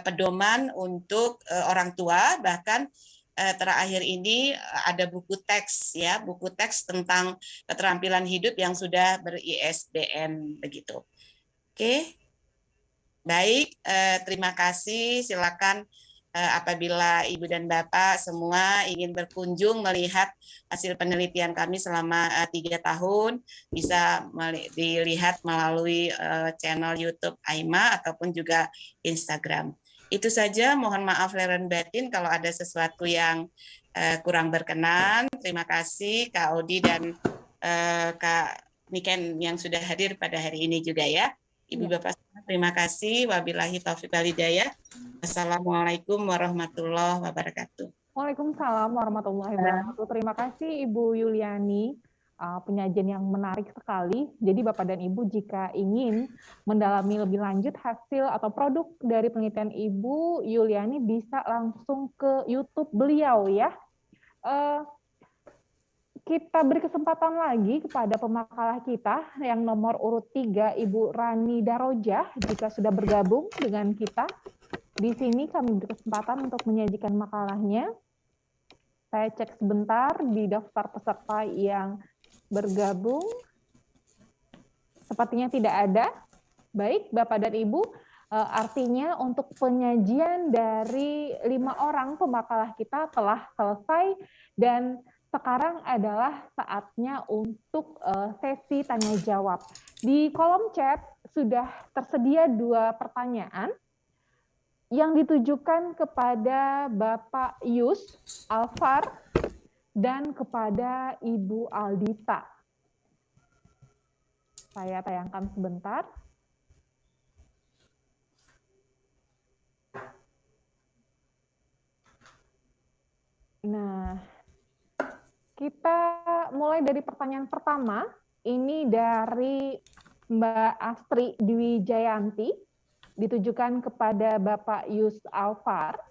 pedoman untuk orang tua, bahkan terakhir ini ada buku teks ya, buku teks tentang keterampilan hidup yang sudah ber-ISBN begitu. Oke. Baik, terima kasih. Silakan apabila Ibu dan Bapak semua ingin berkunjung melihat hasil penelitian kami selama 3 tahun, bisa dilihat melalui channel YouTube AIMA ataupun juga Instagram. Itu saja, mohon maaf lahir dan batin kalau ada sesuatu yang kurang berkenan. Terima kasih Kak Odi dan Kak Niken yang sudah hadir pada hari ini juga ya. Ibu Bapak, terima kasih. Wabillahi taufiq wal hidayah. Assalamualaikum warahmatullahi wabarakatuh. Waalaikumsalam warahmatullahi wabarakatuh. Terima kasih Ibu Yuliani. Penyajian yang menarik sekali. Jadi Bapak dan Ibu jika ingin mendalami lebih lanjut hasil atau produk dari penelitian Ibu Yuliani bisa langsung ke YouTube beliau ya. Kita beri kesempatan lagi kepada pemakalah kita yang nomor urut 3 Ibu Rani Daroja jika sudah bergabung dengan kita. Di sini kami beri kesempatan untuk menyajikan makalahnya. Saya cek sebentar di daftar peserta yang bergabung, sepertinya tidak ada. Baik, Bapak dan Ibu, artinya untuk penyajian dari 5 orang pemakalah kita telah selesai dan sekarang adalah saatnya untuk sesi tanya jawab. Di kolom chat sudah tersedia 2 pertanyaan yang ditujukan kepada Bapak Yus Alfar dan kepada Ibu Aldita. Saya tayangkan sebentar. Nah, kita mulai dari pertanyaan pertama. Ini dari Mbak Astri Dwi Jayanti, ditujukan kepada Bapak Yus Alfar.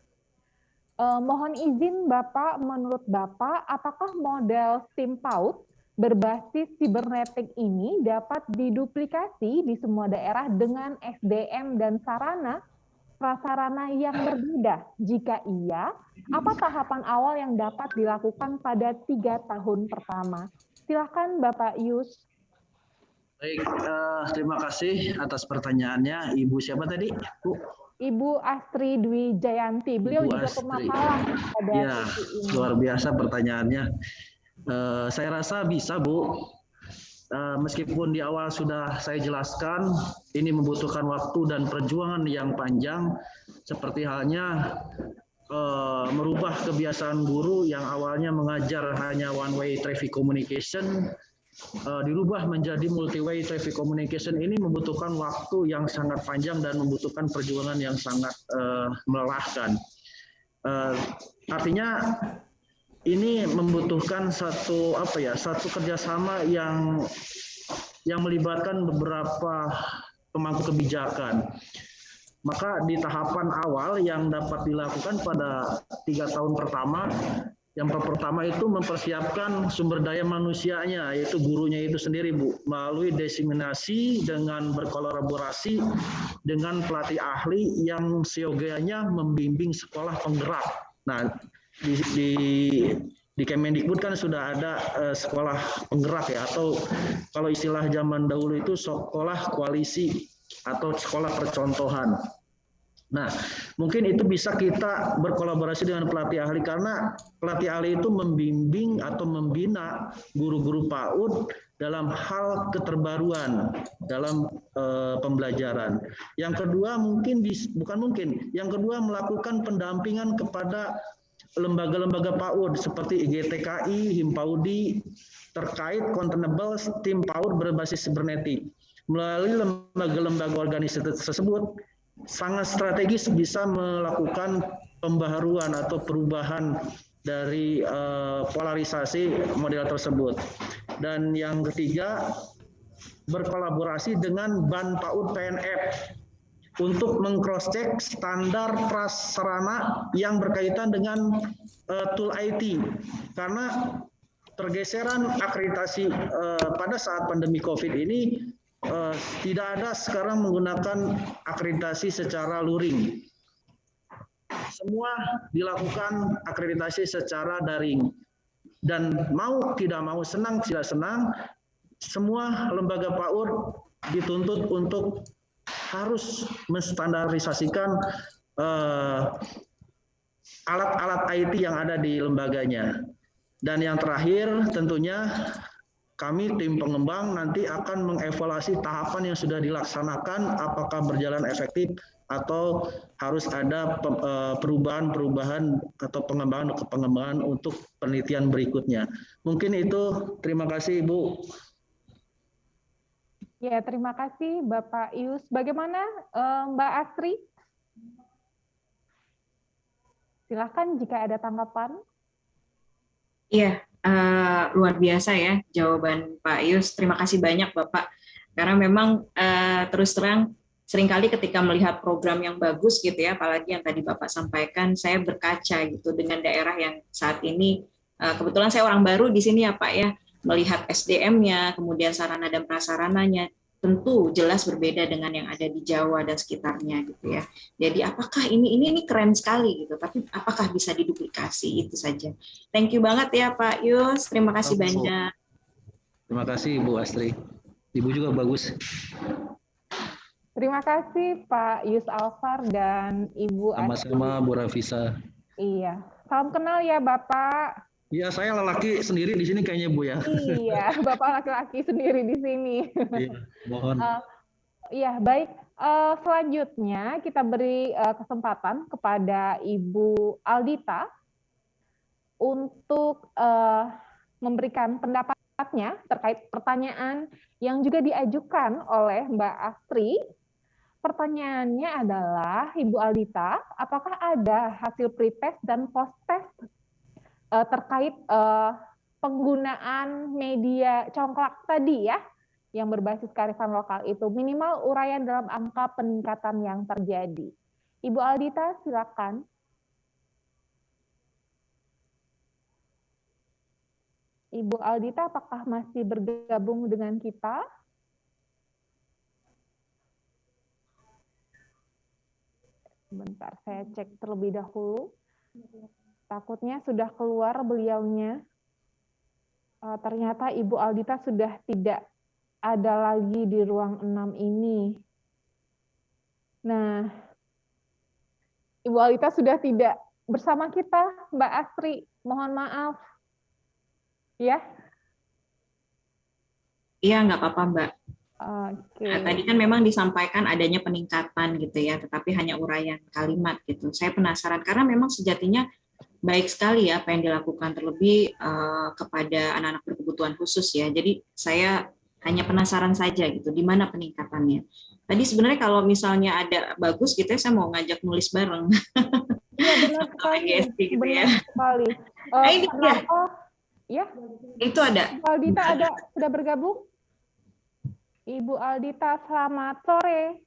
Mohon izin Bapak, menurut Bapak, apakah model STEAM PAUD berbasis sibernetik ini dapat diduplikasi di semua daerah dengan SDM dan sarana prasarana yang berbeda? Jika iya, apa tahapan awal yang dapat dilakukan pada 3 tahun pertama? Silakan Bapak Yus. Baik, terima kasih atas pertanyaannya. Ibu siapa tadi, Bu? Ibu Astri Dwi Jayanti. Beliau Ibu juga Astri. pemakalah pada Ya, ini. luar biasa pertanyaannya. Saya rasa bisa, Bu. Meskipun di awal sudah saya jelaskan, ini membutuhkan waktu dan perjuangan yang panjang, seperti halnya merubah kebiasaan guru yang awalnya mengajar hanya one-way traffic communication, dirubah menjadi multi-way traffic communication. Ini membutuhkan waktu yang sangat panjang dan membutuhkan perjuangan yang sangat melelahkan. Artinya ini membutuhkan satu kerjasama yang melibatkan beberapa pemangku kebijakan. Maka di tahapan awal yang dapat dilakukan pada 3 tahun pertama, yang pertama itu mempersiapkan sumber daya manusianya, yaitu gurunya itu sendiri, Bu, melalui diseminasi dengan berkolaborasi dengan pelatih ahli yang seyogianya membimbing sekolah penggerak. Nah, di Kemendikbud kan sudah ada sekolah penggerak ya, atau kalau istilah zaman dahulu itu sekolah koalisi atau sekolah percontohan. Nah, mungkin itu bisa kita berkolaborasi dengan pelatih ahli, karena pelatih ahli itu membimbing atau membina guru-guru PAUD dalam hal keterbaruan dalam pembelajaran. Yang kedua yang kedua melakukan pendampingan kepada lembaga-lembaga PAUD seperti IGTKI, Himpaudi terkait Contentable STEAM PAUD berbasis sibernetik. Melalui lembaga-lembaga organisasi tersebut sangat strategis bisa melakukan pembaharuan atau perubahan dari polarisasi model tersebut. Dan yang ketiga, berkolaborasi dengan BAN PAUD PNF untuk meng-cross-check standar prasarana yang berkaitan dengan tool IT. Karena pergeseran akreditasi pada saat pandemi COVID ini tidak ada sekarang menggunakan akreditasi secara luring. Semua dilakukan akreditasi secara daring. Dan mau tidak mau, senang tidak senang, semua lembaga PAUD dituntut untuk harus menstandarisasikan alat-alat IT yang ada di lembaganya. Dan yang terakhir tentunya kami tim pengembang nanti akan mengevaluasi tahapan yang sudah dilaksanakan apakah berjalan efektif atau harus ada perubahan-perubahan atau pengembangan untuk penelitian berikutnya. Mungkin itu, terima kasih Ibu. Ya, terima kasih Bapak Ius. Bagaimana Mbak Astri? Silakan jika ada tanggapan. Iya, luar biasa ya jawaban Pak Ius. Terima kasih banyak Bapak. Karena memang terus terang seringkali ketika melihat program yang bagus gitu ya, apalagi yang tadi Bapak sampaikan, saya berkaca gitu dengan daerah yang saat ini, kebetulan saya orang baru di sini ya Pak ya, melihat SDM-nya, kemudian sarana dan prasarananya, tentu jelas berbeda dengan yang ada di Jawa dan sekitarnya gitu ya. Jadi apakah ini keren sekali gitu, tapi apakah bisa diduplikasi, itu saja. Thank you banget ya Pak Yus, terima kasih banyak. Terima kasih Ibu Astri. Ibu juga bagus. Terima kasih Pak Yus Alfar dan Ibu Astri. Sama-sama Bu Rafisa. Iya, salam kenal ya Bapak. Iya, saya lelaki sendiri di sini kayaknya Bu ya. Iya, Bapak laki-laki sendiri di sini. Iya, mohon. Iya, baik. Selanjutnya kita beri kesempatan kepada Ibu Aldita untuk memberikan pendapatnya terkait pertanyaan yang juga diajukan oleh Mbak Astri. Pertanyaannya adalah, Ibu Aldita, apakah ada hasil pretest dan post-test terkait penggunaan media congklak tadi ya, yang berbasis kearifan lokal itu, minimal uraian dalam angka peningkatan yang terjadi. Ibu Aldita, silakan. Ibu Aldita, apakah masih bergabung dengan kita? Sebentar, saya cek terlebih dahulu. Takutnya sudah keluar beliaunya. Ternyata Ibu Aldita sudah tidak ada lagi di ruang 6 ini. Nah, Ibu Aldita sudah tidak bersama kita, Mbak Astri. Mohon maaf. Ya? Iya, nggak apa-apa, Mbak. Oke. Nah, tadi kan memang disampaikan adanya peningkatan gitu ya, tetapi hanya uraian kalimat gitu. Saya penasaran karena memang sejatinya baik sekali ya apa yang dilakukan, terlebih kepada anak-anak berkebutuhan khusus ya. Jadi saya hanya penasaran saja gitu, di mana peningkatannya. Tadi sebenarnya kalau misalnya ada bagus gitu ya, saya mau ngajak nulis bareng. Iya benar sekali. gitu benar ya. sekali. Ini kenapa? Ya. Itu ada. Ibu Aldita ada sudah bergabung? Ibu Aldita, selamat sore.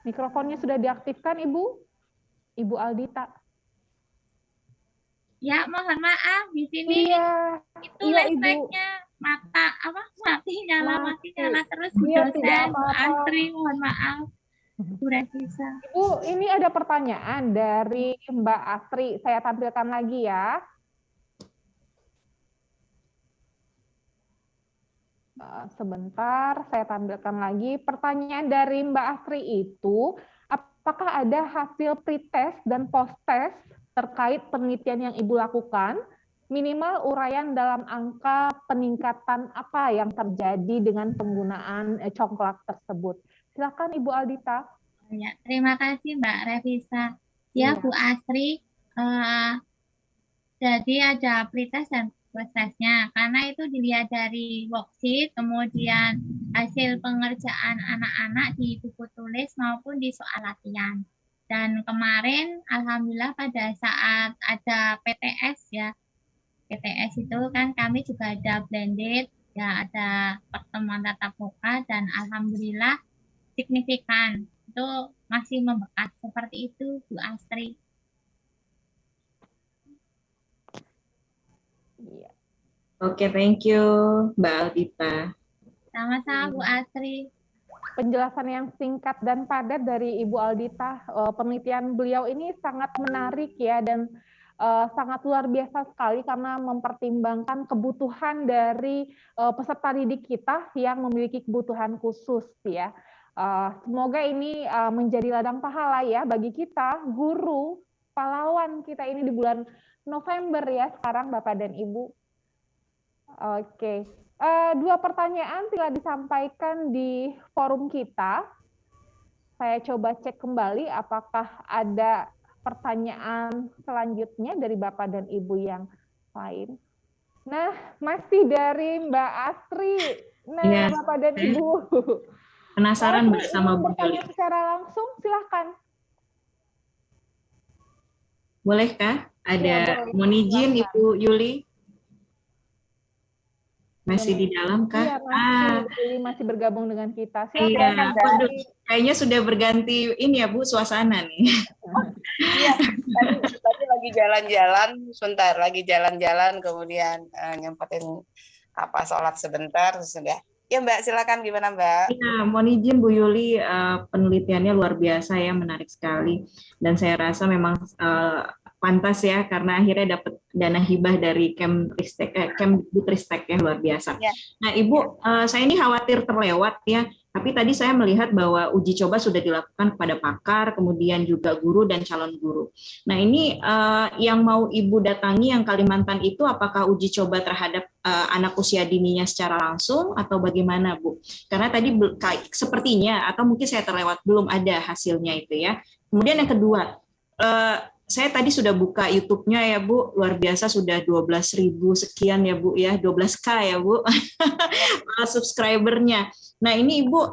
Mikrofonnya sudah diaktifkan, Ibu? Ibu Aldita. Ya, mohon maaf di sini. Iya. Itu listriknya mati nyala terus. Iya, dosen tidak apa-apa. Astri, mohon maaf. Bu Rafisa. Ibu, ini ada pertanyaan dari Mbak Astri. Saya tampilkan lagi ya. Sebentar, saya tampilkan lagi. Pertanyaan dari Mbak Astri itu, apakah ada hasil pretest dan post-test terkait penelitian yang Ibu lakukan minimal uraian dalam angka peningkatan apa yang terjadi dengan penggunaan congklak tersebut. Silakan Ibu Aldita. Ya, terima kasih Mbak Revisa. Ya, Bu Asri, jadi ada pretest dan prosesnya, karena itu dilihat dari worksheet, kemudian hasil pengerjaan anak-anak di buku tulis maupun di soal latihan. Dan kemarin, alhamdulillah pada saat ada PTS ya, PTS itu kan kami juga ada blended, ya ada pertemuan tatap muka, dan alhamdulillah signifikan. Itu masih membekas seperti itu, Bu Astri. Oke, thank you, Mbak Aldita. Sama-sama, Bu Astri. Penjelasan yang singkat dan padat dari Ibu Aldita. Penelitian beliau ini sangat menarik ya, dan sangat luar biasa sekali karena mempertimbangkan kebutuhan dari peserta didik kita yang memiliki kebutuhan khusus ya. Semoga ini menjadi ladang pahala ya bagi kita, guru, pahlawan kita ini di bulan November ya sekarang Bapak dan Ibu. Oke, 2 pertanyaan telah disampaikan di forum kita. Saya coba cek kembali apakah ada pertanyaan selanjutnya dari Bapak dan Ibu yang lain. Nah, masih dari Mbak Astri. Nah, Yes. Bapak dan Ibu. Penasaran Mbak Astri bersama ingin Bu bertanya Yuli. secara langsung, silahkan. Bolehkah? Ada boleh. mohon izin Silahkan. Ibu Yuli. Masih di dalam kah? Iya, masih. Yuli masih bergabung dengan kita. Iya, Silakan. waduh, kayaknya sudah berganti ini ya Bu, suasana nih. Iya, tadi lagi jalan-jalan, sebentar lagi jalan-jalan, kemudian nyempetin sholat sebentar, sudah. Ya Mbak, silakan gimana Mbak? Iya, mohon izin Bu Yuli, penelitiannya luar biasa ya, menarik sekali. Dan saya rasa memang pantas ya, karena akhirnya dapat dana hibah dari Kemdikbudristek ya, luar biasa. Ya. Nah Ibu, saya ini khawatir terlewat ya, tapi tadi saya melihat bahwa uji coba sudah dilakukan kepada pakar, kemudian juga guru dan calon guru. Nah ini yang mau Ibu datangi yang Kalimantan itu, apakah uji coba terhadap anak usia dininya secara langsung atau bagaimana Bu? Karena tadi sepertinya, atau mungkin saya terlewat, belum ada hasilnya itu ya. Kemudian yang kedua, saya tadi sudah buka YouTube-nya ya Bu, luar biasa sudah 12.000 sekian ya Bu ya, 12K ya Bu subscribernya. Nah ini Ibu,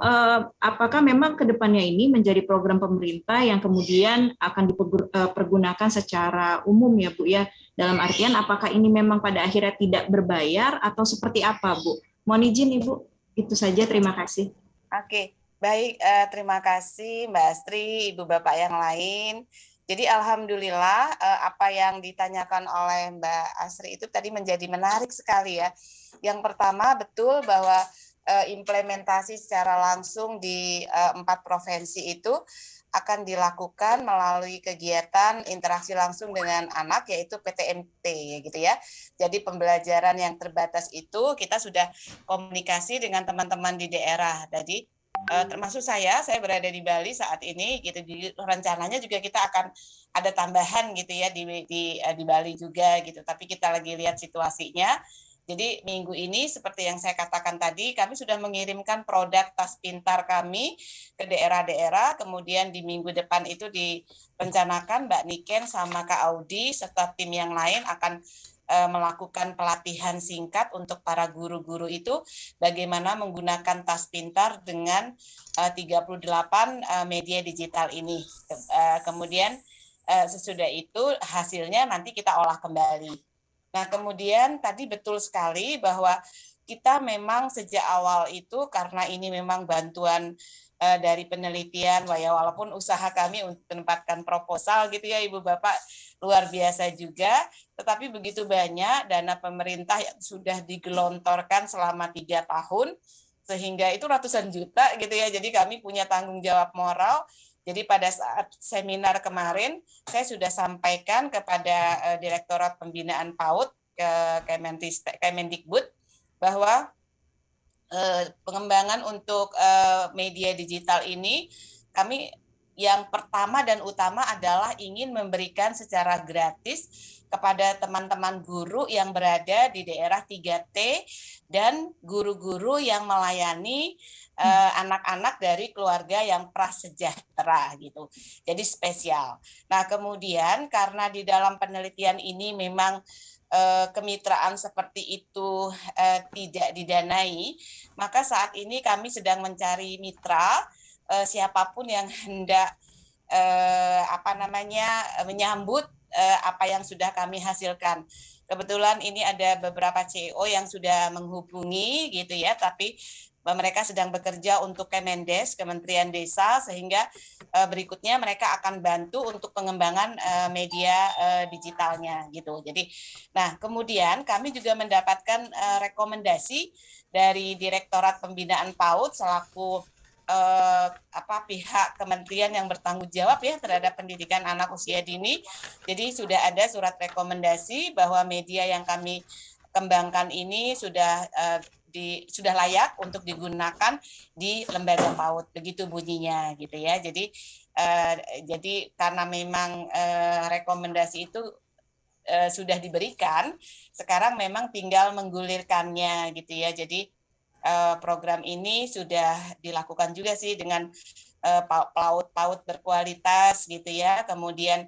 apakah memang kedepannya ini menjadi program pemerintah yang kemudian akan dipergunakan secara umum ya Bu ya, dalam artian apakah ini memang pada akhirnya tidak berbayar atau seperti apa Bu? Mohon izin Ibu, itu saja, terima kasih. Oke, baik, terima kasih Mbak Astri, Ibu Bapak yang lain. Jadi alhamdulillah apa yang ditanyakan oleh Mbak Astri itu tadi menjadi menarik sekali ya. Yang pertama betul bahwa implementasi secara langsung di 4 provinsi itu akan dilakukan melalui kegiatan interaksi langsung dengan anak, yaitu PTMT gitu ya. Jadi pembelajaran yang terbatas itu kita sudah komunikasi dengan teman-teman di daerah. Jadi termasuk saya berada di Bali saat ini gitu, rencananya juga kita akan ada tambahan gitu ya di Bali juga gitu, tapi kita lagi lihat situasinya. Jadi minggu ini seperti yang saya katakan tadi, kami sudah mengirimkan produk tas pintar kami ke daerah-daerah, kemudian di minggu depan itu direncanakan Mbak Niken sama Kak Audi serta tim yang lain akan melakukan pelatihan singkat untuk para guru-guru itu bagaimana menggunakan tas pintar dengan 38 media digital ini. Kemudian sesudah itu hasilnya nanti kita olah kembali. Nah kemudian tadi betul sekali bahwa kita memang sejak awal itu karena ini memang bantuan dari penelitian, walaupun usaha kami untuk menempatkan proposal gitu ya Ibu Bapak luar biasa juga, tetapi begitu banyak dana pemerintah yang sudah digelontorkan selama 3 tahun, sehingga itu ratusan juta gitu ya, jadi kami punya tanggung jawab moral. Jadi pada saat seminar kemarin, saya sudah sampaikan kepada Direktorat Pembinaan PAUD ke Kemendikbud bahwa pengembangan untuk media digital ini kami yang pertama dan utama adalah ingin memberikan secara gratis kepada teman-teman guru yang berada di daerah 3T dan guru-guru yang melayani anak-anak dari keluarga yang prasejahtera gitu. Jadi spesial. Nah, kemudian karena di dalam penelitian ini memang kemitraan seperti itu tidak didanai, maka saat ini kami sedang mencari mitra siapapun yang hendak menyambut apa yang sudah kami hasilkan. Kebetulan ini ada beberapa CEO yang sudah menghubungi gitu ya, tapi mereka sedang bekerja untuk Kemendes, Kementerian Desa, sehingga berikutnya mereka akan bantu untuk pengembangan media digitalnya gitu. Jadi, nah kemudian kami juga mendapatkan rekomendasi dari Direktorat Pembinaan PAUD selaku pihak kementerian yang bertanggung jawab ya terhadap pendidikan anak usia dini. Jadi sudah ada surat rekomendasi bahwa media yang kami kembangkan ini sudah layak untuk digunakan di lembaga PAUD, begitu bunyinya gitu ya. Jadi karena memang rekomendasi itu sudah diberikan, sekarang memang tinggal menggulirkannya gitu ya. Jadi program ini sudah dilakukan juga sih dengan PAUD berkualitas gitu ya, kemudian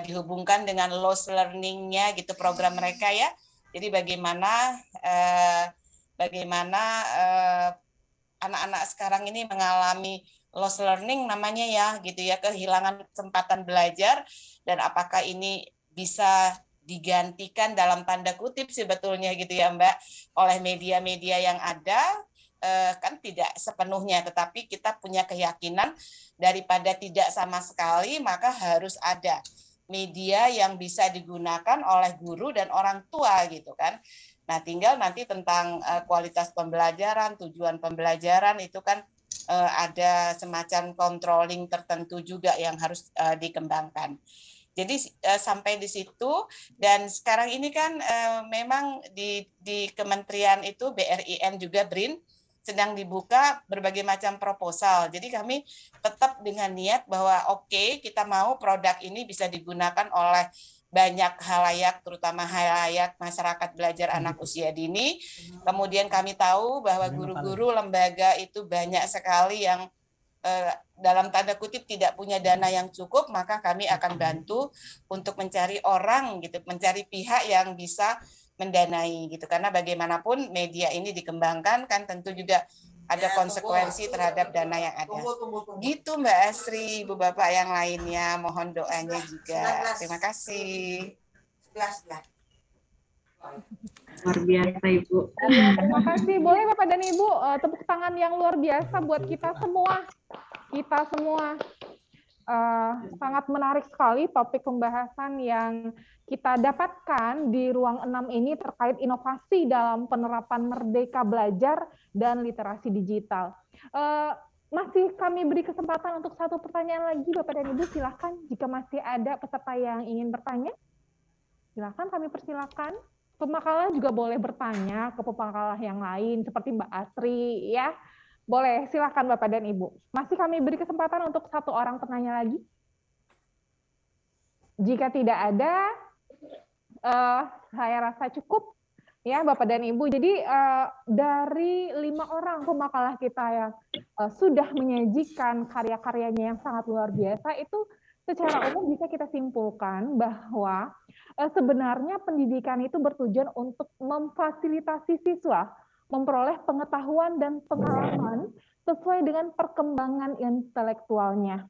dihubungkan dengan loss learning-nya gitu program mereka ya. Jadi bagaimana anak-anak sekarang ini mengalami loss learning namanya ya gitu ya, kehilangan kesempatan belajar, dan apakah ini bisa digantikan dalam tanda kutip sebetulnya gitu ya Mbak oleh media-media yang ada, kan tidak sepenuhnya, tetapi kita punya keyakinan daripada tidak sama sekali maka harus ada media yang bisa digunakan oleh guru dan orang tua gitu kan. Nah tinggal nanti tentang kualitas pembelajaran, tujuan pembelajaran itu kan ada semacam controlling tertentu juga yang harus dikembangkan. Jadi sampai di situ, dan sekarang ini kan memang di kementerian itu BRIN juga BRIN sedang dibuka berbagai macam proposal. Jadi kami tetap dengan niat bahwa oke, kita mau produk ini bisa digunakan oleh banyak halayak, terutama halayak masyarakat belajar anak usia dini. Kemudian kami tahu bahwa guru-guru lembaga itu banyak sekali yang dalam tanda kutip tidak punya dana yang cukup, maka kami akan bantu untuk mencari orang gitu, mencari pihak yang bisa mendanai gitu, karena bagaimanapun media ini dikembangkan kan tentu juga ada konsekuensi terhadap dana yang ada. Gitu Mbak Asri, Ibu Bapak yang lainnya, mohon doanya juga. Terima kasih. Luar biasa Ibu. Terima kasih. Boleh Bapak dan Ibu tepuk tangan yang luar biasa buat kita semua. Kita semua sangat menarik sekali topik pembahasan yang kita dapatkan di ruang 6 ini terkait inovasi dalam penerapan Merdeka Belajar dan literasi digital. Masih kami beri kesempatan untuk satu pertanyaan lagi Bapak dan Ibu, silakan jika masih ada peserta yang ingin bertanya. Silakan kami persilakan. Pemakalah juga boleh bertanya ke pemakalah yang lain seperti Mbak Asri ya. Boleh, silakan Bapak dan Ibu. Masih kami beri kesempatan untuk satu orang penanya lagi. Jika tidak ada, saya rasa cukup ya Bapak dan Ibu. Jadi dari 5 orang pemakalah kita yang sudah menyajikan karya-karyanya yang sangat luar biasa, itu secara umum bisa kita simpulkan bahwa sebenarnya pendidikan itu bertujuan untuk memfasilitasi siswa memperoleh pengetahuan dan pengalaman sesuai dengan perkembangan intelektualnya.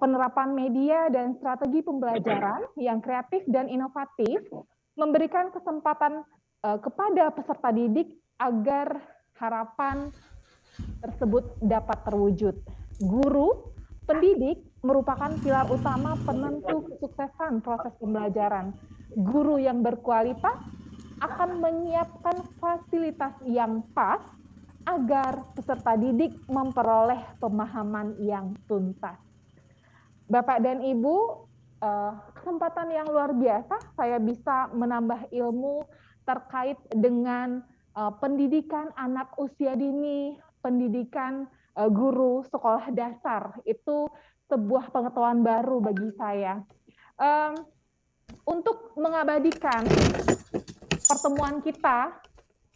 Penerapan media dan strategi pembelajaran yang kreatif dan inovatif memberikan kesempatan kepada peserta didik agar harapan tersebut dapat terwujud. Guru, pendidik merupakan pilar utama penentu kesuksesan proses pembelajaran. Guru yang berkualitas akan menyiapkan fasilitas yang pas agar peserta didik memperoleh pemahaman yang tuntas. Bapak dan Ibu, kesempatan yang luar biasa, saya bisa menambah ilmu terkait dengan pendidikan anak usia dini, pendidikan guru sekolah dasar. Itu sebuah pengetahuan baru bagi saya. Untuk mengabadikan pertemuan kita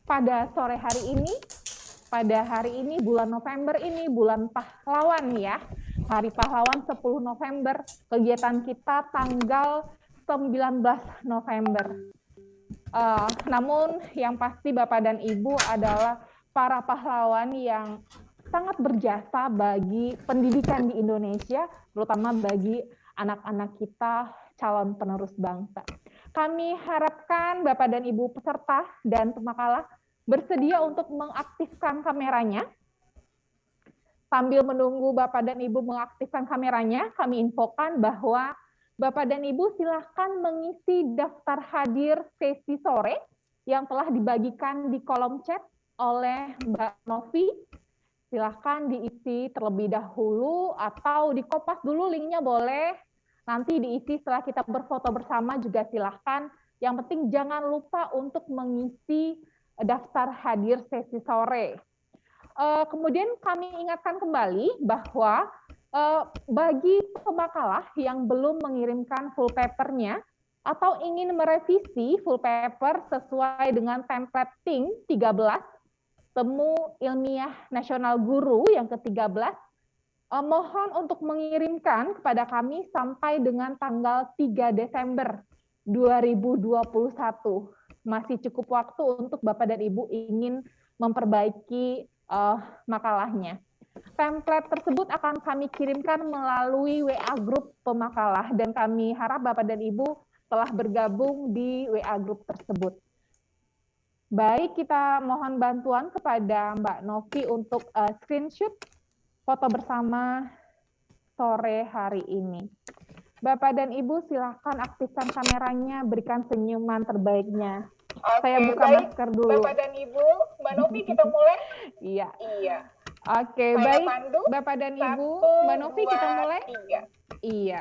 pada sore hari ini, pada hari ini bulan November ini bulan pahlawan ya. Hari Pahlawan 10 November, kegiatan kita tanggal 19 November. Namun yang pasti Bapak dan Ibu adalah para pahlawan yang sangat berjasa bagi pendidikan di Indonesia, terutama bagi anak-anak kita calon penerus bangsa. Kami harapkan Bapak dan Ibu peserta dan pemakalah bersedia untuk mengaktifkan kameranya. Sambil menunggu Bapak dan Ibu mengaktifkan kameranya, kami infokan bahwa Bapak dan Ibu silahkan mengisi daftar hadir sesi sore yang telah dibagikan di kolom chat oleh Mbak Novi. Silahkan diisi terlebih dahulu atau dikopas dulu linknya boleh. Nanti diisi setelah kita berfoto bersama juga silahkan. Yang penting jangan lupa untuk mengisi daftar hadir sesi sore. Kemudian kami ingatkan kembali bahwa bagi pemakalah yang belum mengirimkan full paper-nya atau ingin merevisi full paper sesuai dengan template TING 13, Temu Ilmiah Nasional Guru yang ke-13, mohon untuk mengirimkan kepada kami sampai dengan tanggal 3 Desember 2021. Masih cukup waktu untuk Bapak dan Ibu ingin memperbaiki makalahnya. Template tersebut akan kami kirimkan melalui WA Group Pemakalah dan kami harap Bapak dan Ibu telah bergabung di WA Group tersebut. Baik, kita mohon bantuan kepada Mbak Novi untuk screenshot foto bersama sore hari ini. Bapak dan Ibu silahkan aktifkan kameranya, berikan senyuman terbaiknya. Saya buka masker dulu. Bapak dan Ibu, Mbak Novi kita mulai? Iya. Iya. Oke, baik. Pandu, Bapak dan Ibu, Mbak Novi kita mulai? 3. Iya.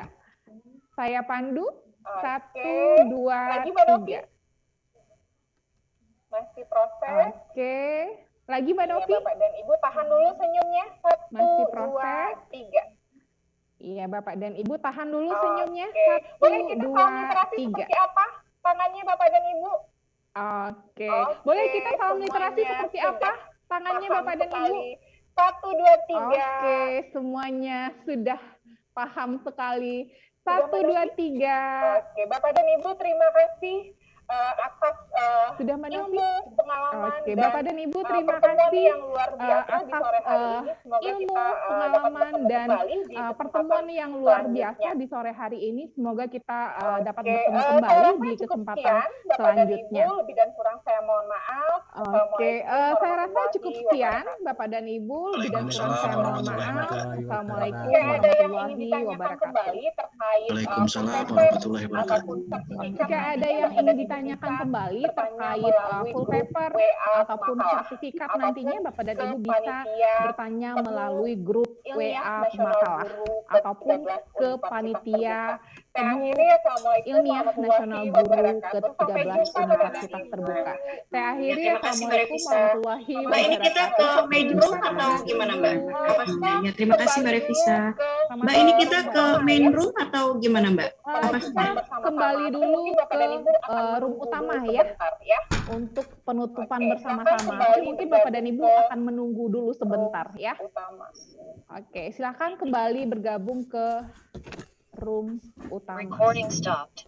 Saya pandu. 1, 2, Lagi Mbak Novi? 3. Masih proses. Oke. Lagi Mbak Novi? Iya, Bapak dan Ibu tahan dulu senyumnya. 1, Masih proses. 2, 3. Iya, Bapak dan Ibu tahan dulu senyumnya. 1, Boleh kita 2, salam literasi 3. seperti apa tangannya Bapak dan Ibu? Oke. Boleh kita salam literasi seperti apa tangannya Bapak dan Ibu? 1, 2, 3. Oke, semuanya sudah paham sekali. 1, 2, 3. Oke, Bapak dan Ibu terima kasih atas sudah ilmu, pengalaman, Oke, Bapak dan Ibu terima pertemuan kasih yang luar biasa atas di sore hari ini. Semoga ilmu, kita pengalaman dan pertemuan yang luar biasa selanjutnya. di sore hari ini. Semoga kita dapat Oke, bertemu saya kembali rasa di cukup kesempatan sekian, Bapak selanjutnya. dan Ibu, lebih dan kurang saya mohon maaf. Oke, saya rasa cukup sekian Bapak dan Ibu, lebih dan kurang saya mohon maaf. Assalamualaikum warahmatullahi wabarakatuh. Waalaikumsalam warahmatullahi wabarakatuh. Jika ada yang ingin ditanyakan kembali terkait full paper ataupun sertifikat nantinya, Bapak dan Ibu bisa bertanya melalui grup WA Pemakalah ataupun ke panitia Temu Ilmiah Nasional Guru ke-13 Universitas Terbuka. Saya akhiri, Assalamualaikum warahmatullahi wabarakatuh. Mbak, ini kita ke main room atau gimana Mbak? Apa sebenarnya? Terima kasih Mbak Revisa. Mbak, ini kita ke main room atau gimana Mbak? Apa Kita kembali dulu ke room utama ya, untuk penutupan bersama-sama. Tapi mungkin Bapak dan Ibu akan menunggu dulu sebentar ya. Oke, silakan kembali bergabung ke room utama. Recording stopped.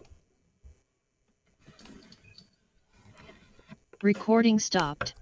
Recording stopped.